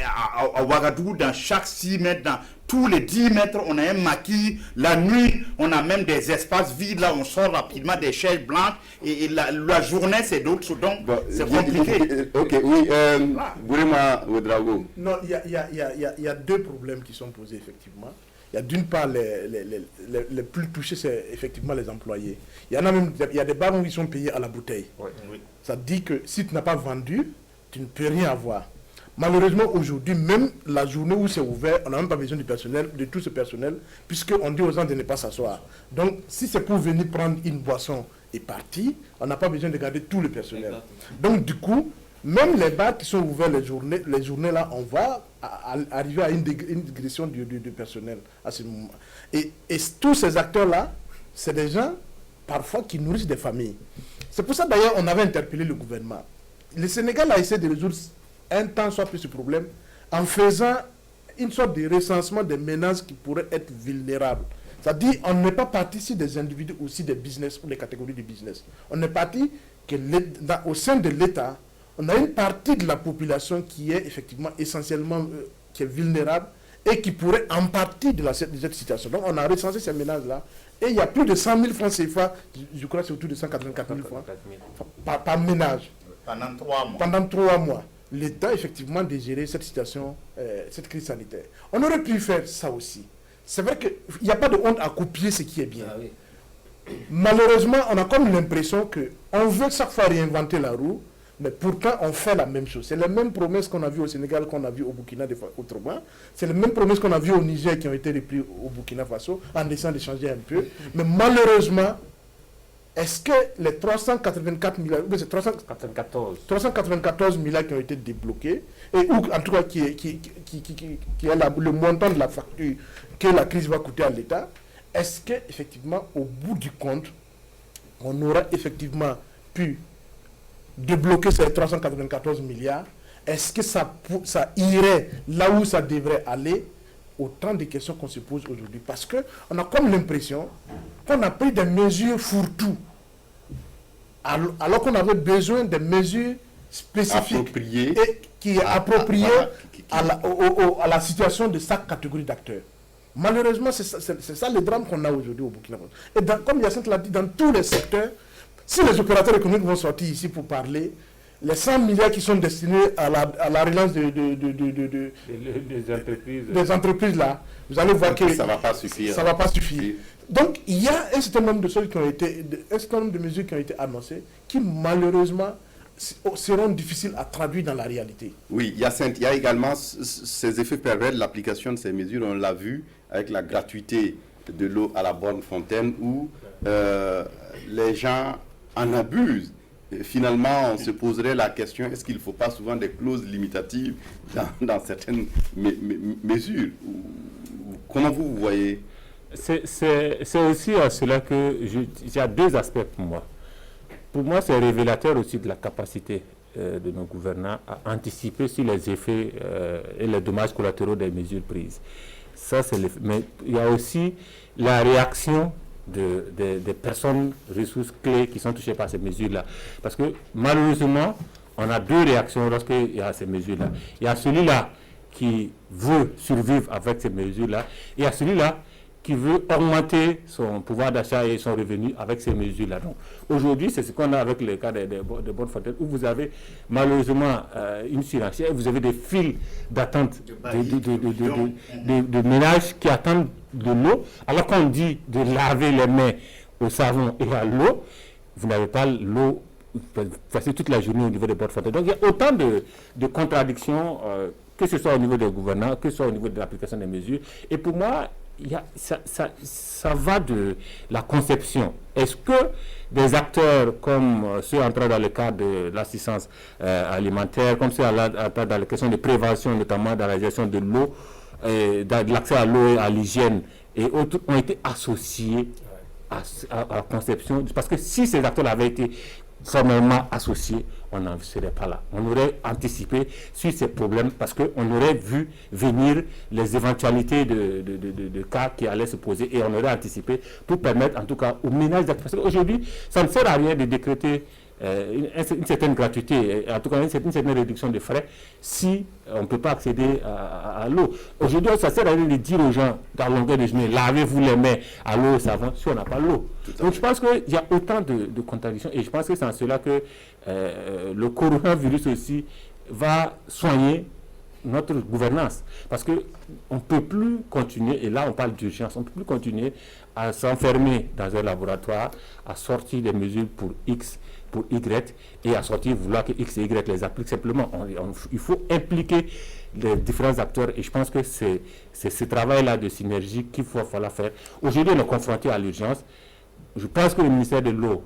à Ouagadougou, dans chaque 6 mètres, dans tous les 10 mètres, on a un maquis. La nuit, on a même des espaces vides, là, on sort rapidement des chaises blanches, et la journée, c'est d'autres choses, donc c'est compliqué. Ok, oui, Bourema Ouedraogo. Non, il y a 2 problèmes qui sont posés, effectivement. Il y a d'une part, les plus touchés, c'est effectivement les employés. Il y a des bars où ils sont payés à la bouteille. Oui. Ça dit que si tu n'as pas vendu, tu ne peux rien avoir. Malheureusement, aujourd'hui, même la journée où c'est ouvert, on n'a même pas besoin du personnel, de tout ce personnel, puisqu'on dit aux gens de ne pas s'asseoir. Donc, si c'est pour venir prendre une boisson et partir, on n'a pas besoin de garder tout le personnel. Exactement. Donc, du coup, même les bars qui sont ouverts les journées là, on va arriver à une digression du personnel à ce moment. Et tous ces acteurs-là, c'est des gens, parfois, qui nourrissent des familles. C'est pour ça, d'ailleurs, on avait interpellé le gouvernement. Le Sénégal a essayé de résoudre un temps soit plus ce problème en faisant une sorte de recensement des ménages qui pourraient être vulnérables. C'est-à-dire, on n'est pas parti sur des individus aussi des business ou des catégories de business. On est parti que au sein de l'État, on a une partie de la population qui est effectivement essentiellement qui est vulnérable et qui pourrait en partie de cette situation. Donc on a recensé ces ménages-là et il y a plus de 100 000 francs CFA, je crois que c'est autour de 184 000 francs par ménage. Pendant 3 mois. Pendant 3 mois. L'État effectivement de gérer cette situation, cette crise sanitaire. On aurait pu faire ça aussi. C'est vrai qu'il n'y a pas de honte à copier ce qui est bien. Ah oui. Malheureusement, on a comme l'impression qu'on veut chaque fois réinventer la roue, mais pourtant on fait la même chose. C'est les mêmes promesses qu'on a vues au Sénégal, qu'on a vues au Burkina autrement. C'est les mêmes promesses qu'on a vues au Niger qui ont été reprises au Burkina Faso, en essayant de changer un peu. Mais malheureusement, est-ce que les 384 milliards, ou c'est 394 milliards qui ont été débloqués, ou en tout cas qui est le montant de la facture que la crise va coûter à l'État, est-ce qu'effectivement, au bout du compte, on aura effectivement pu débloquer ces 394 milliards? Est-ce que ça irait là où ça devrait aller? Autant de questions qu'on se pose aujourd'hui. Parce qu'on a comme l'impression qu'on a pris des mesures fourre-tout, alors qu'on avait besoin de mesures spécifiques et qui est appropriées à la situation de chaque catégorie d'acteurs. Malheureusement, c'est ça le drame qu'on a aujourd'hui au Burkina Faso. Et comme Yacinthe l'a dit, dans tous les secteurs, si les opérateurs économiques vont sortir ici pour parler, les 100 milliards qui sont destinés à la relance des entreprises là, vous allez voir que ça ne va pas suffire. Ça va pas suffire. Donc il y a un certain nombre de choses un certain nombre de mesures qui ont été annoncées qui malheureusement seront difficiles à traduire dans la réalité. Oui, Yacinthe, il y a également ces effets pervers de l'application de ces mesures. On l'a vu avec la gratuité de l'eau à la borne fontaine où les gens en abusent. Et finalement, on se poserait la question, est-ce qu'il ne faut pas souvent des clauses limitatives dans certaines mesures? Comment vous voyez? C'est aussi à cela que il y a 2 aspects pour moi. Pour moi, c'est révélateur aussi de la capacité de nos gouvernants à anticiper sur les effets et les dommages collatéraux des mesures prises. Ça, mais il y a aussi la réaction des personnes ressources clés qui sont touchées par ces mesures-là. Parce que malheureusement, on a 2 réactions lorsqu'il y a ces mesures-là. Il y a celui-là qui veut survivre avec ces mesures-là, et il y a celui-là qui veut augmenter son pouvoir d'achat et son revenu avec ces mesures-là. Donc, aujourd'hui, c'est ce qu'on a avec le cas de bonne fontaine, où vous avez malheureusement une surenchère, vous avez des files d'attente de ménages qui attendent de l'eau, alors qu'on dit de laver les mains au savon et à l'eau, vous n'avez pas l'eau passer toute la journée au niveau des bonnes fontaines. Donc il y a autant de contradictions, que ce soit au niveau des gouvernants, que ce soit au niveau de l'application des mesures. Et pour moi, ça va de la conception. Est-ce que des acteurs comme ceux entrant dans le cadre de l'assistance alimentaire, comme ceux dans les questions de prévention, notamment dans la gestion de l'eau, de l'accès à l'eau et à l'hygiène et autres, ont été associés à la conception? Parce que si ces acteurs avaient été formellement associés, on n'en serait pas là. On aurait anticipé sur ces problèmes parce qu'on aurait vu venir les éventualités de cas qui allaient se poser et on aurait anticipé pour permettre en tout cas aux ménages d'actifs. Parce qu'aujourd'hui, ça ne sert à rien de décréter une certaine gratuité, en tout cas une certaine réduction de frais si on ne peut pas accéder à l'eau. Aujourd'hui, ça sert à rien de dire aux gens dans la longueur de journée, lavez-vous les mains à l'eau et savon si on n'a pas l'eau. Donc je pense qu'il y a autant de contradictions et je pense que c'est en cela que le coronavirus aussi va soigner notre gouvernance. Parce qu'on ne peut plus continuer, et là on parle d'urgence, on ne peut plus continuer à s'enfermer dans un laboratoire, à sortir des mesures pour X, pour Y, et à sortir vouloir que X et Y les appliquent simplement. Il faut impliquer les différents acteurs, et je pense que c'est ce travail-là de synergie qu'il va falloir faire. Aujourd'hui, on est confronté à l'urgence. Je pense que le ministère de l'eau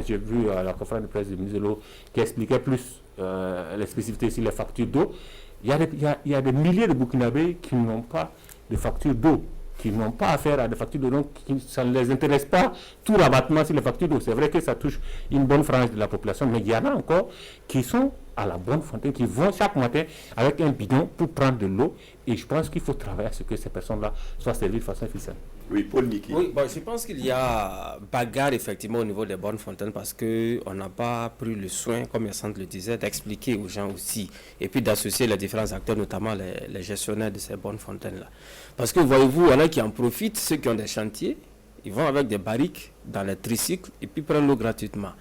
j'ai vu à la conférence de presse du ministre de l'eau qui expliquait plus les spécificités sur les factures d'eau. Il y a des milliers de Burkinabés qui n'ont pas de factures d'eau, qui n'ont pas affaire à des factures d'eau, donc ça ne les intéresse pas tout rabattement sur les factures d'eau. C'est vrai que ça touche une bonne frange de la population, mais il y en a encore qui sont à la bonne fontaine, qui vont chaque matin avec un bidon pour prendre de l'eau. Et je pense qu'il faut travailler à ce que ces personnes-là soient servies de façon efficiente. Oui, Paul Niki. Oui, bon, je pense qu'il y a bagarre effectivement au niveau des bonnes fontaines parce qu'on n'a pas pris le soin, comme Yassine le disait, d'expliquer aux gens aussi et puis d'associer les différents acteurs, notamment les gestionnaires de ces bonnes fontaines-là. Parce que voyez-vous, il y en a qui en profitent, ceux qui ont des chantiers, ils vont avec des barriques dans les tricycles et puis prennent l'eau gratuitement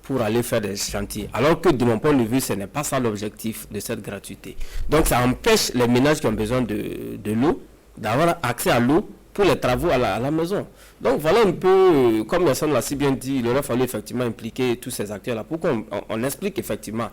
pour aller faire des chantiers. Alors que de mon point de vue, ce n'est pas ça l'objectif de cette gratuité. Donc ça empêche les ménages qui ont besoin de l'eau d'avoir accès à l'eau pour les travaux à la maison. Donc voilà un peu, comme Yassine l'a si bien dit, il aurait fallu effectivement impliquer tous ces acteurs-là pour qu'on explique effectivement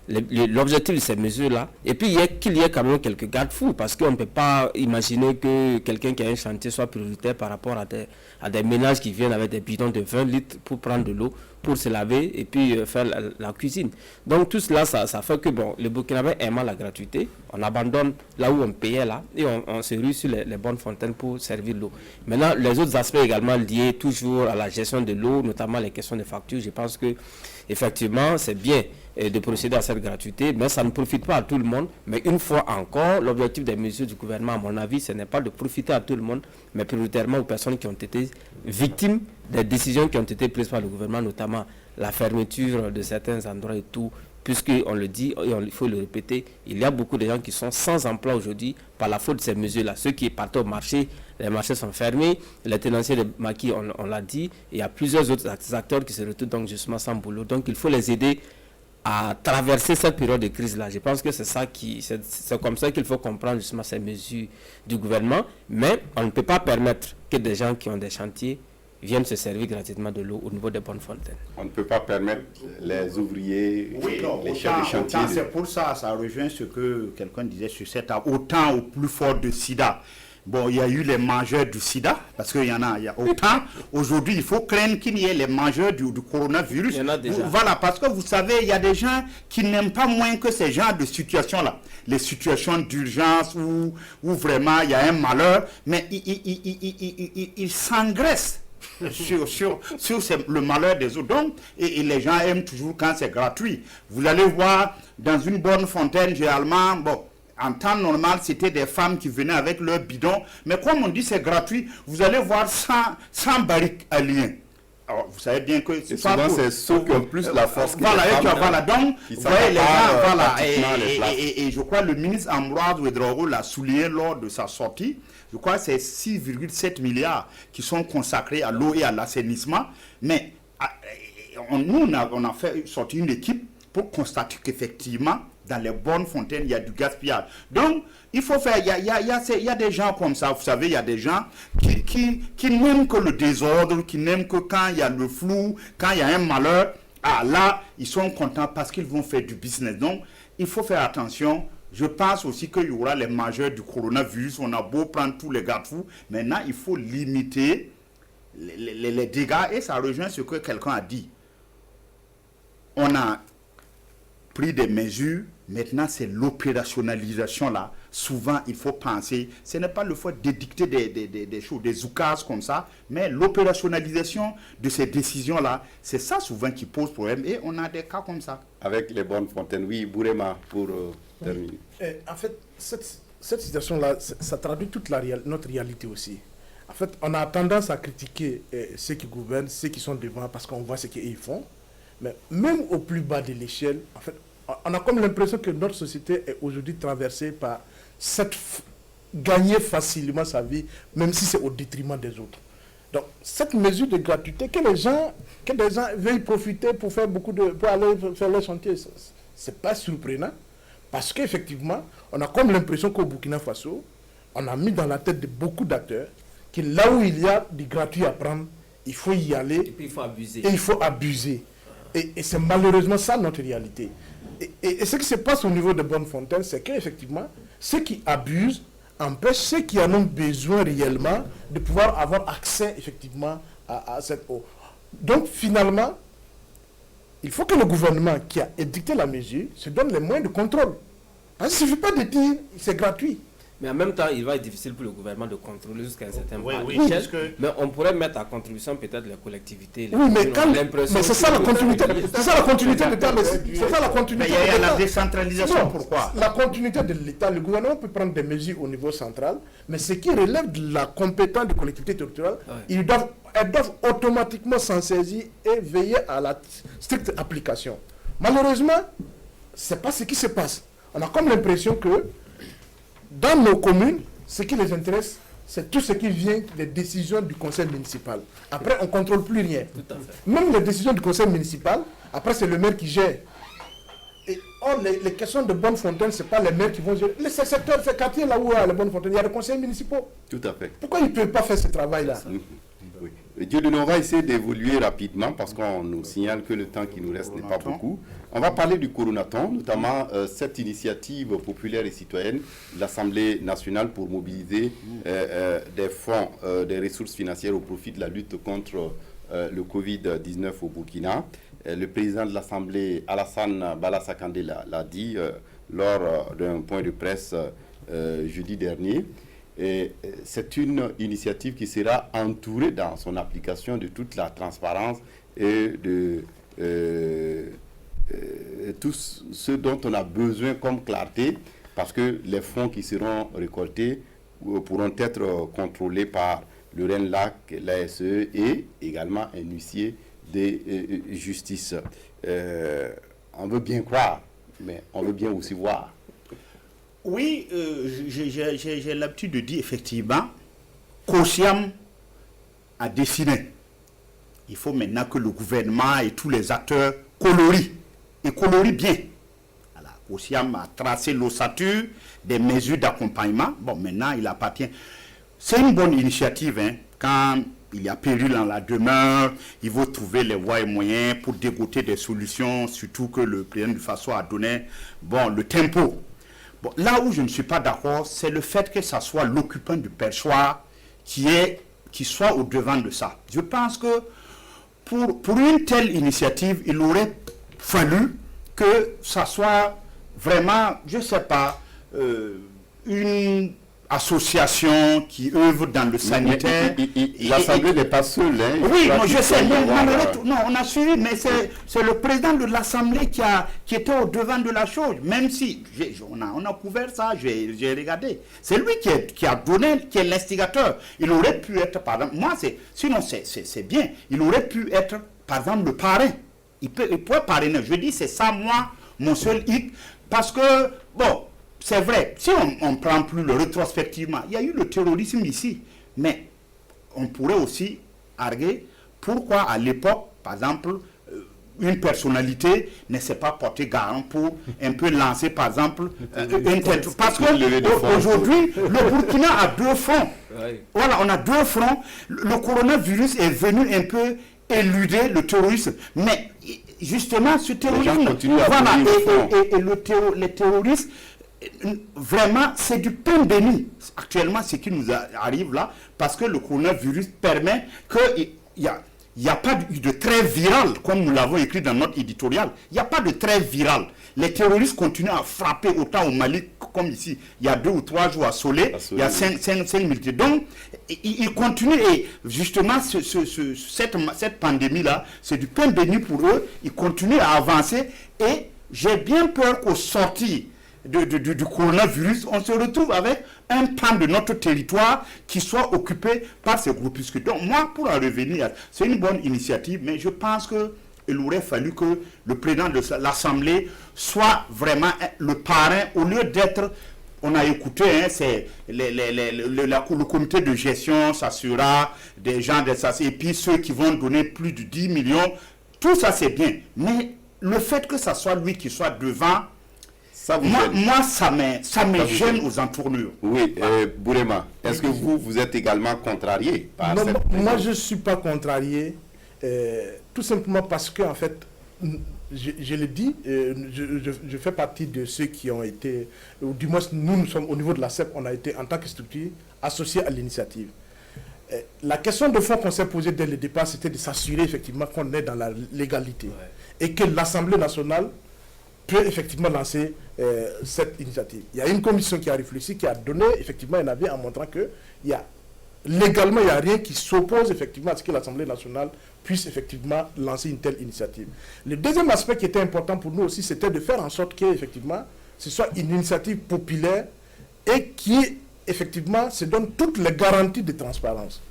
l'objectif de ces mesures-là. Et puis qu'il y ait quand même quelques garde-fous, parce qu'on ne peut pas imaginer que quelqu'un qui a un chantier soit prioritaire par rapport à des ménages qui viennent avec des bidons de 20 litres pour prendre de l'eau, pour se laver et puis faire la cuisine. Donc tout cela, ça fait que le Burkinabé aimant la gratuité, on abandonne là où on payait là et on se rue sur les bonnes fontaines pour servir l'eau. Maintenant, les autres aspects également liés toujours à la gestion de l'eau, notamment les questions de factures, je pense que effectivement c'est bien de procéder à cette gratuité, mais ça ne profite pas à tout le monde. Mais une fois encore, l'objectif des mesures du gouvernement, à mon avis, ce n'est pas de profiter à tout le monde, mais prioritairement aux personnes qui ont été victimes des décisions qui ont été prises par le gouvernement, notamment la fermeture de certains endroits et tout, puisqu'on le dit et il faut le répéter, il y a beaucoup de gens qui sont sans emploi aujourd'hui par la faute de ces mesures-là. Ceux qui partent au marché, les marchés sont fermés, les tenanciers de maquis, on l'a dit, et il y a plusieurs autres acteurs qui se retrouvent donc justement sans boulot. Donc il faut les aider à traverser cette période de crise-là. Je pense que c'est comme ça qu'il faut comprendre justement ces mesures du gouvernement, mais on ne peut pas permettre que des gens qui ont des chantiers viennent se servir gratuitement de l'eau au niveau des bonnes fontaines. On ne peut pas permettre les ouvriers, les chefs de chantier. C'est pour ça, ça rejoint ce que quelqu'un disait sur cette autant au plus fort de sida. Bon, il y a eu les mangeurs du sida, parce qu'il y en a, autant. Aujourd'hui, il faut craindre qu'il y ait les mangeurs du coronavirus. Il y en a déjà. Voilà, parce que vous savez, il y a des gens qui n'aiment pas moins que ces genres de situations-là. Les situations d'urgence où vraiment il y a un malheur, mais ils s'engraissent sur le malheur des autres. Donc, et les gens aiment toujours quand c'est gratuit. Vous allez voir, dans une bonne fontaine, généralement, en temps normal, c'était des femmes qui venaient avec leur bidon. Mais comme on dit c'est gratuit, vous allez voir 100 barriques à lien. Alors, vous savez bien que c'est souvent pas c'est ceux qui ont plus la force que voilà, les femmes, voilà. Donc, vous voyez les gens, voilà. Et je crois que le ministre Ambroise Ouedraogo l'a souligné lors de sa sortie. Je crois que c'est 6,7 milliards qui sont consacrés à l'eau et à l'assainissement. Mais nous, on a fait sortir une équipe pour constater qu'effectivement, dans les bonnes fontaines, il y a du gaspillage. Donc, il faut faire, il y a des gens comme ça, vous savez, il y a des gens qui n'aiment que le désordre, qui n'aiment que quand il y a le flou, quand il y a un malheur, Ah, là, ils sont contents parce qu'ils vont faire du business. Donc, il faut faire attention. Je pense aussi qu'il y aura les majeurs du coronavirus. On a beau prendre tous les garde-fous. Maintenant, il faut limiter les dégâts. Et ça rejoint ce que quelqu'un a dit. On a pris des mesures. Maintenant, c'est l'opérationnalisation là. Souvent, il faut penser, ce n'est pas le fait d'édicter des choses, des oukases comme ça, mais l'opérationnalisation de ces décisions-là, c'est ça souvent qui pose problème. Et on a des cas comme ça. Avec les bonnes fontaines. Oui, Bourema, pour terminer. En fait, cette situation-là, ça traduit toute notre réalité aussi. En fait, on a tendance à critiquer ceux qui gouvernent, ceux qui sont devant, parce qu'on voit ce qu'ils font. Mais même au plus bas de l'échelle, en fait, on a comme l'impression que notre société est aujourd'hui traversée par gagner facilement sa vie, même si c'est au détriment des autres. Donc, cette mesure de gratuité, que des gens veuillent profiter pour faire pour aller faire leur chantier, c'est pas surprenant, parce qu'effectivement, on a comme l'impression qu'au Burkina Faso, on a mis dans la tête de beaucoup d'acteurs que là où il y a du gratuit à prendre, il faut y aller. Et puis il faut abuser. Et il faut abuser. Et c'est malheureusement ça notre réalité. Et ce qui se passe au niveau de Bonnefontaine, c'est qu'effectivement, ceux qui abusent empêchent ceux qui en ont besoin réellement de pouvoir avoir accès effectivement à cette eau. Donc finalement, il faut que le gouvernement qui a édicté la mesure se donne les moyens de contrôle. Parce qu'il ne suffit pas de dire c'est gratuit. Mais en même temps, il va être difficile pour le gouvernement de contrôler jusqu'à un certain point. Mais on pourrait mettre à contribution peut-être les collectivités. Oui, mais c'est ça la continuité. C'est ça la continuité de l'État. C'est ça la continuité. Mais il y a la décentralisation. Pourquoi? La continuité de l'État. Le gouvernement peut prendre des mesures au niveau central, mais ce qui relève de la compétence des collectivités territoriales, elles doivent automatiquement s'en saisir et veiller à la stricte application. Malheureusement, ce n'est pas ce qui se passe. On a comme l'impression que dans nos communes, ce qui les intéresse, c'est tout ce qui vient des décisions du conseil municipal. Après, on ne contrôle plus rien. Même les décisions du conseil municipal, après, c'est le maire qui gère. Et or, les questions de Bonnefontaine, ce n'est pas les maires qui vont gérer. Ces secteurs, ces quartiers là où il y a les Bonnefontaine, il y a des conseils municipaux. Tout à fait. Pourquoi ils ne peuvent pas faire ce travail-là? Oui. Dieudonné, on va essayer d'évoluer rapidement parce qu'on nous signale que le temps qui nous reste n'est pas beaucoup. On va parler du Coronaton, notamment cette initiative populaire et citoyenne de l'Assemblée nationale pour mobiliser des fonds, des ressources financières au profit de la lutte contre le Covid-19 au Burkina. Le président de l'Assemblée, Alassane Bala Sakandé, l'a dit lors d'un point de presse jeudi dernier. Et c'est une initiative qui sera entourée dans son application de toute la transparence et de tout ce dont on a besoin comme clarté, parce que les fonds qui seront récoltés pourront être contrôlés par le RENLAC, l'ASE et également un huissier de justice. On veut bien croire, mais on veut bien aussi voir. Oui, j'ai l'habitude de dire effectivement, COSIAM a dessiné. Il faut maintenant que le gouvernement et tous les acteurs colorient, et colorient bien. Voilà, COSIAM a tracé l'ossature des mesures d'accompagnement. Bon, maintenant, il appartient. C'est une bonne initiative, hein, quand il y a péril en la demeure, il faut trouver les voies et moyens pour dégoter des solutions, surtout que le président du FASO a donné le tempo. Bon, là où je ne suis pas d'accord, c'est le fait que ce soit l'occupant du perchoir qui soit au devant de ça. Je pense que pour une telle initiative, il aurait fallu que ça soit vraiment, je ne sais pas, une association qui œuvre dans le sanitaire. L'Assemblée n'est pas seule. Hein, oui, non, je sais. Non, on a suivi, mais c'est le président de l'Assemblée qui était au devant de la chose. Même si on a couvert ça, j'ai regardé. C'est lui qui a donné, qui est l'instigateur. Il aurait pu être, par exemple, sinon c'est bien. Il aurait pu être, par exemple, le parrain. Il pourrait parrainer. Je dis, c'est ça, moi, mon seul hic. Parce que, c'est vrai, si on ne prend plus le rétrospectivement, il y a eu le terrorisme ici, mais on pourrait aussi arguer pourquoi à l'époque, par exemple, une personnalité ne s'est pas portée garant pour un peu lancer, par exemple, une tête. Parce qu'aujourd'hui, le Burkina a deux fronts. Voilà, on a deux fronts. Le coronavirus est venu un peu éluder le terrorisme. Mais justement ce gens terrorisme. continuent à Voilà, brûler le front. les terroristes, vraiment, c'est du pain béni. Actuellement, ce qui nous arrive là, parce que le coronavirus permet qu'il n'y a pas de trait viral, comme nous l'avons écrit dans notre éditorial. Il n'y a pas de trait viral. Les terroristes continuent à frapper autant au Mali comme ici. Il y a 2 ou 3 jours à Solé, il y a 5 militaires. Donc, ils continuent et justement, cette pandémie-là, c'est du pain béni pour eux. Ils continuent à avancer et j'ai bien peur qu'au sortir du coronavirus, on se retrouve avec un pan de notre territoire qui soit occupé par ces groupuscules. Donc moi, pour en revenir, c'est une bonne initiative, mais je pense qu'il aurait fallu que le président de l'Assemblée soit vraiment le parrain, au lieu d'être, on a écouté, c'est le comité de gestion s'assurera des gens, et puis ceux qui vont donner plus de 10 millions, tout ça c'est bien, mais le fait que ça soit lui qui soit devant, moi, ça me gêne aux entournures. Oui, Bourema, est-ce que vous êtes également contrarié par non, cette... moi, je ne suis pas contrarié, tout simplement parce que, en fait, je l'ai dit, je fais partie de ceux qui ont été, ou du moins, nous sommes au niveau de la CEP, on a été, en tant que structure, associés à l'initiative. La question de fond qu'on s'est posée dès le départ, c'était de s'assurer effectivement qu'on est dans la légalité et que l'Assemblée nationale peut effectivement lancer cette initiative. Il y a une commission qui a réfléchi, qui a donné effectivement un avis en montrant que légalement, il n'y a rien qui s'oppose effectivement à ce que l'Assemblée nationale puisse effectivement lancer une telle initiative. Le deuxième aspect qui était important pour nous aussi, c'était de faire en sorte qu'effectivement, ce soit une initiative populaire et qui effectivement se donne toutes les garanties de transparence.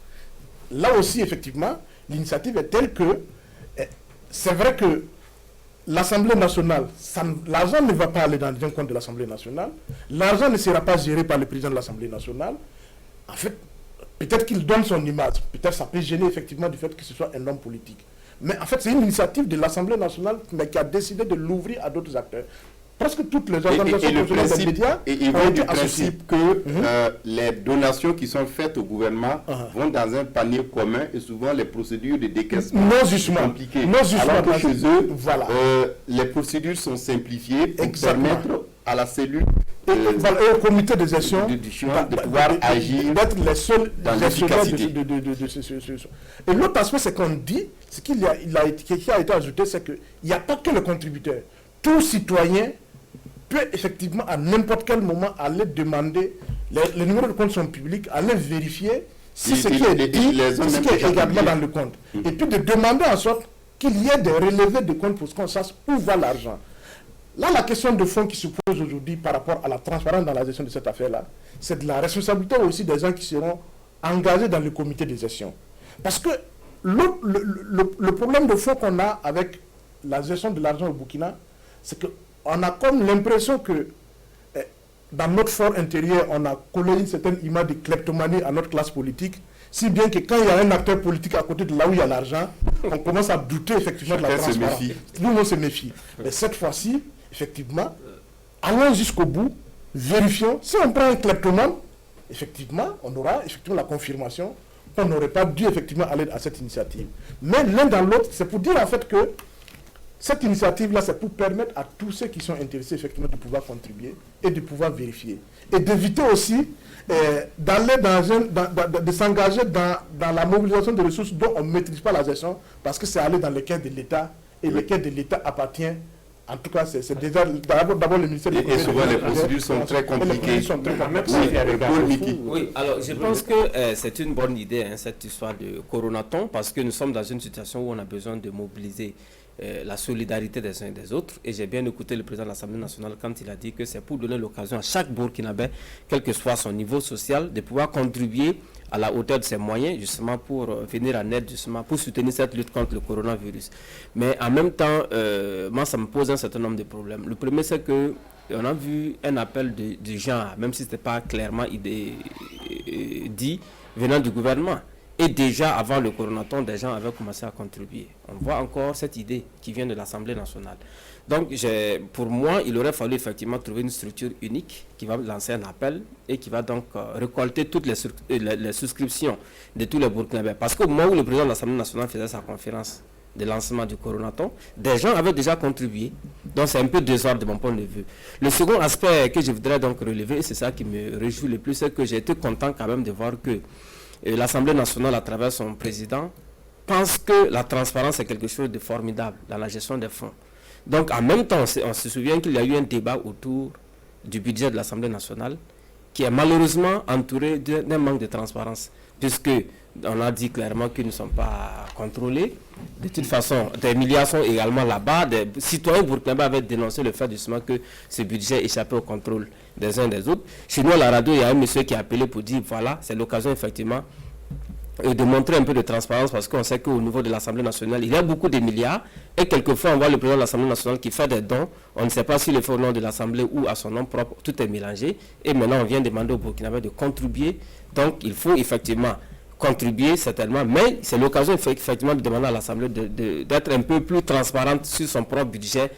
Là aussi, effectivement, l'initiative est telle que c'est vrai que l'Assemblée nationale, l'argent ne va pas aller dans un compte de l'Assemblée nationale, l'argent ne sera pas géré par le président de l'Assemblée nationale. En fait, peut-être qu'il donne son image, peut-être ça peut gêner effectivement du fait que ce soit un homme politique. Mais en fait, c'est une initiative de l'Assemblée nationale mais qui a décidé de l'ouvrir à d'autres acteurs. Presque toutes les organisations des médias ont été associées. Que les donations qui sont faites au gouvernement vont dans un panier commun et souvent les procédures de décaissement sont compliquées. Alors que chez eux, les procédures sont simplifiées pour permettre à la cellule et au comité de gestion de pouvoir agir, d'être les seuls dans gestionnaires l'efficacité. Et l'autre aspect, c'est qu'on dit, ce qui a été ajouté, c'est qu'il n'y a pas que le contributeur. Tout citoyen peut effectivement à n'importe quel moment aller demander, les numéros de compte sont publics, aller vérifier si ce qui est dit, ce qui est également dans le compte. Et puis de demander en sorte qu'il y ait des relevés de compte pour qu'on sache où va l'argent. Là, la question de fond qui se pose aujourd'hui par rapport à la transparence dans la gestion de cette affaire-là, c'est de la responsabilité aussi des gens qui seront engagés dans le comité de gestion. Parce que le problème de fond qu'on a avec la gestion de l'argent au Burkina, c'est qu'on a comme l'impression que dans notre fort intérieur, on a collé une certaine image de kleptomanie à notre classe politique, si bien que quand il y a un acteur politique à côté de là où il y a l'argent, on commence à douter effectivement de la transparence. Tout le monde se méfie. Mais cette fois-ci, effectivement, allons jusqu'au bout, vérifions. Si on prend un kleptomane, effectivement, on aura effectivement la confirmation qu'on n'aurait pas dû effectivement aller à cette initiative. Mais l'un dans l'autre, c'est pour dire en fait que cette initiative-là, c'est pour permettre à tous ceux qui sont intéressés effectivement de pouvoir contribuer et de pouvoir vérifier. Et d'éviter aussi de s'engager dans la mobilisation de ressources dont on ne maîtrise pas la gestion, parce que c'est aller dans les caisses de l'État, et les caisses de l'État appartiennent. En tout cas, c'est déjà d'abord le ministère de l'Économie. Et souvent, les procédures sont très compliquées. Oui, alors je pense que c'est une bonne idée, cette histoire de coronaton, parce que nous sommes dans une situation où on a besoin de mobiliser la solidarité des uns et des autres. Et j'ai bien écouté le président de l'Assemblée nationale quand il a dit que c'est pour donner l'occasion à chaque Burkinabé, quel que soit son niveau social, de pouvoir contribuer à la hauteur de ses moyens, justement pour venir en aide, justement pour soutenir cette lutte contre le coronavirus. Mais en même temps, moi, ça me pose un certain nombre de problèmes. Le premier, c'est que on a vu un appel du genre, même si ce n'était pas clairement dit, venant du gouvernement. Et déjà, avant le coronaton, des gens avaient commencé à contribuer. On voit encore cette idée qui vient de l'Assemblée nationale. Donc, pour moi, il aurait fallu effectivement trouver une structure unique qui va lancer un appel et qui va donc récolter toutes les souscriptions de tous les Burkinabés. Parce qu'au moment où le président de l'Assemblée nationale faisait sa conférence de lancement du Coronaton, des gens avaient déjà contribué. Donc c'est un peu désordre de mon point de vue. Le second aspect que je voudrais donc relever, c'est ça qui me réjouit le plus, c'est que j'ai été content quand même de voir que l'Assemblée nationale, à travers son président, pense que la transparence est quelque chose de formidable dans la gestion des fonds. Donc en même temps, on se souvient qu'il y a eu un débat autour du budget de l'Assemblée nationale qui est malheureusement entouré d'un manque de transparence, puisque on a dit clairement qu'ils ne sont pas contrôlés. De toute façon, des milliards sont également là-bas. Des citoyens burkinabés avaient dénoncé le fait justement que ce budget échappait au contrôle des uns des autres. Chez nous, à la radio, il y a un monsieur qui a appelé pour dire, voilà, c'est l'occasion effectivement de montrer un peu de transparence, parce qu'on sait qu'au niveau de l'Assemblée nationale, il y a beaucoup de milliards, et quelquefois on voit le président de l'Assemblée nationale qui fait des dons, on ne sait pas s'il le fait au nom de l'Assemblée ou à son nom propre, tout est mélangé, et maintenant on vient demander au Burkinabé de contribuer, donc il faut effectivement contribuer certainement, mais c'est l'occasion effectivement de demander à l'Assemblée d'être un peu plus transparente sur son propre budget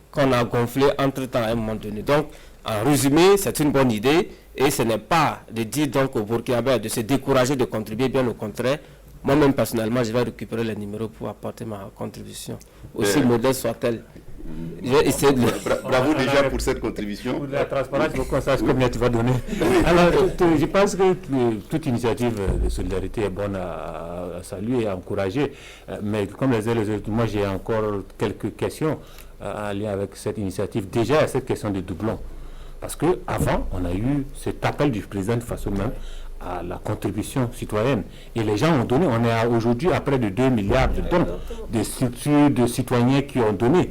qu'on a gonflé entre-temps à un moment donné. Donc, en résumé, c'est une bonne idée, et ce n'est pas de dire donc au Burkinabé de se décourager de contribuer, bien au contraire. Moi-même, personnellement, je vais récupérer les numéros pour apporter ma contribution, aussi modeste soit-elle. Bravo déjà pour cette contribution. Pour la transparence, il faut qu'on sache combien tu vas donner. Alors, je pense que toute initiative de solidarité est bonne à saluer et à encourager. Mais comme les autres, moi j'ai encore quelques questions en lien avec cette initiative. Déjà, il y a cette question des doublons. Parce qu'avant, on a eu cet appel du président de façon même à la contribution citoyenne. Et les gens ont donné. On est aujourd'hui à près de 2 milliards de dons de structures, de citoyens qui ont donné.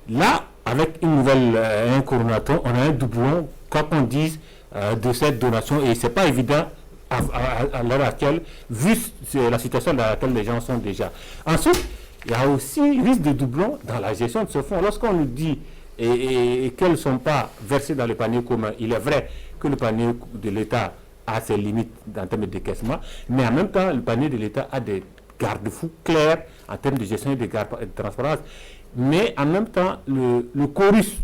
Là, avec une nouvelle, un coronaton, on a un doublon, quoi qu'on dise, de cette donation. Et ce n'est pas évident à l'heure actuelle, vu la situation dans laquelle les gens sont déjà. Ensuite, il y a aussi risque de doublon dans la gestion de ce fonds. Lorsqu'on nous dit et qu'elles ne sont pas versées dans le panier commun, il est vrai que le panier de l'État a ses limites en termes de décaissement, mais en même temps, le panier de l'État a des garde-fous clairs en termes de gestion et de transparence. Mais en même temps, le chorus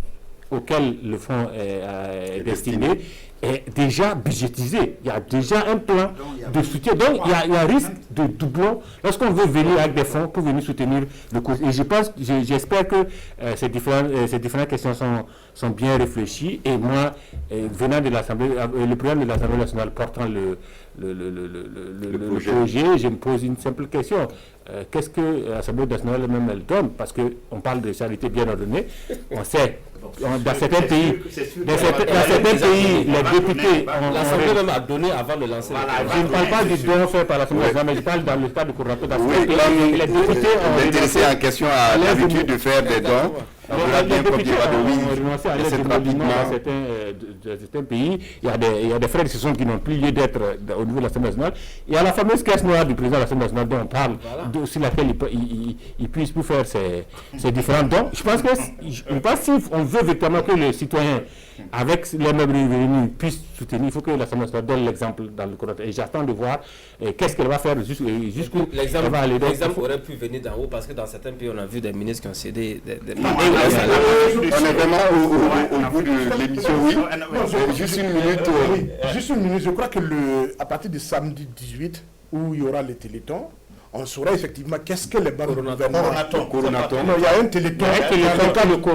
auquel le fonds est destiné est déjà budgétisé. Il y a déjà un plan de soutien. Donc, il y a un risque de doublon lorsqu'on veut venir avec des fonds pour venir soutenir le cours. Et j'espère que ces différentes questions sont bien réfléchies. Et moi, venant de l'Assemblée, le président de l'Assemblée nationale portant le projet, je me pose une simple question. Qu'est-ce que l'Assemblée nationale même elle donne? Parce qu'on parle de charité bien ordonnée. On sait, dans certains pays, les députés... L'Assemblée même a donné avant de lancer. Je ne parle pas du don fait par l'Assemblée nationale, mais je parle dans le cas du Coronaton. Les députés L'intéressé en question a l'habitude de faire des dons. Les députés ont renoncé à l'aide de mobilité dans certains pays. Il y a des frais de session qui n'ont plus lieu d'être au niveau de l'Assemblée nationale. Il y a la fameuse caisse noire du président de l'Assemblée nationale dont on parle, sur laquelle il puisse plus faire ces différents dons. Je pense que si on veut véritablement que les citoyens, avec les mêmes revenus, puissent soutenir, il faut que l'Assemblée nationale donne l'exemple dans le Coronaton. Et j'attends de voir qu'est-ce qu'elle va faire jusqu'où elle va aller. L'exemple aurait pu venir d'en haut, parce que dans certains pays, on a vu des ministres qui ont cédé on est vraiment au bout de l'émission, oui. Juste une minute. Juste une minute. Je crois que à partir du samedi 18, où il y aura les télétons, on saura effectivement qu'est-ce que les banques de gouvernement. Coronaton. Non, il y a un téléthon. Il y a un téléthon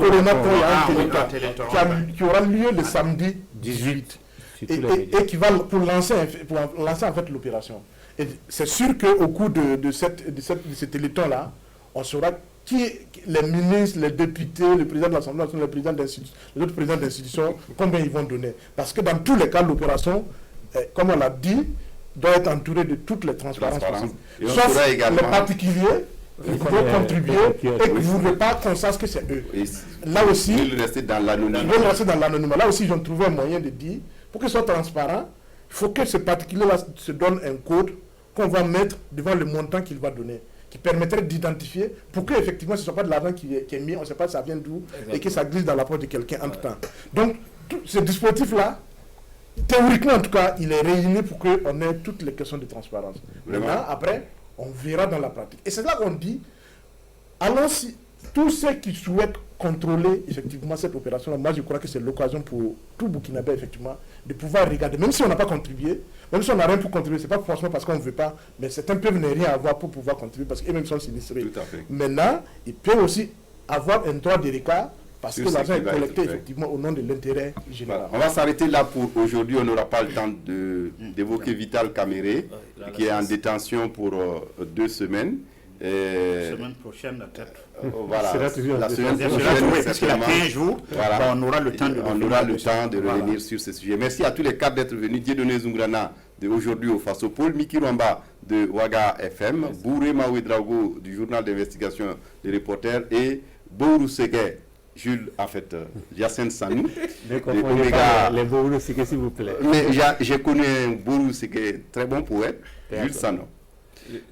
qui aura lieu le samedi 18. Et qui va pour lancer en fait l'opération. Et c'est sûr qu'au cours de ce téléthon-là, on saura les ministres, les députés, le président de l'Assemblée nationale, les autres présidents d'institutions, combien ils vont donner. Parce que dans tous les cas, l'opération, comme on l'a dit, doit être entourée de toutes les transparences possibles. Sauf les particuliers qui vont contribuer et que vous ne voulez pas qu'on sache que c'est eux. Là aussi, ils veulent rester dans l'anonymat. Là aussi, ils ont trouvé un moyen de dire, pour que ce soit transparent, il faut que ce particulier-là se donne un code qu'on va mettre devant le montant qu'il va donner, qui permettrait d'identifier pour que effectivement ce ne soit pas de l'argent qui est mis, on ne sait pas ça vient d'où, et que ça glisse dans la poche de quelqu'un entre-temps. Donc, ce dispositif-là, théoriquement en tout cas, il est réuni pour qu'on ait toutes les questions de transparence. Maintenant, après, on verra dans la pratique. Et c'est là qu'on dit, allons tous ceux qui souhaitent contrôler effectivement cette opération-là, moi je crois que c'est l'occasion pour tout Burkinabé effectivement de pouvoir regarder, même si on n'a pas contribué, même si on n'a rien pour contribuer, c'est pas forcément parce qu'on ne veut pas, mais certains peuvent ne rien avoir pour pouvoir contribuer parce qu'eux-mêmes sont sinistrés. Tout à fait. Maintenant, ils peuvent aussi avoir un droit de regard parce Sur que ce l'argent qui est va collecté être fait. effectivement au nom de l'intérêt général. On va s'arrêter là pour aujourd'hui. On n'aura pas le temps d'évoquer Vital Caméré, qui est en détention pour 2 semaines. La semaine prochaine, la tête. Voilà, Sera toujours en la semaine Parce prochaine, qu'il a 15 jours, Voilà. ben, on aura le temps de revenir sur ce sujet. Merci à tous les 4 d'être venus. Dieudonné Zungrana de Aujourd'hui au Fasopol, Miki Rwamba de Ouaga FM, Bouré Maoué Drago du journal d'investigation des reporters et Bourou Segué, Jules, en fait, Yacine Sanou. Ne de confondez Omega. pas les Bourou Segué, s'il vous plaît. Mais j'ai connu un Bourou Segué, très bon poète, Jules Sanou.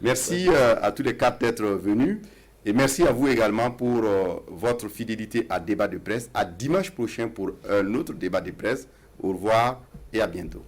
Merci à tous les 4 d'être venus. Et merci à vous également pour votre fidélité à Débat de presse. À dimanche prochain pour un autre débat de presse. Au revoir et à bientôt.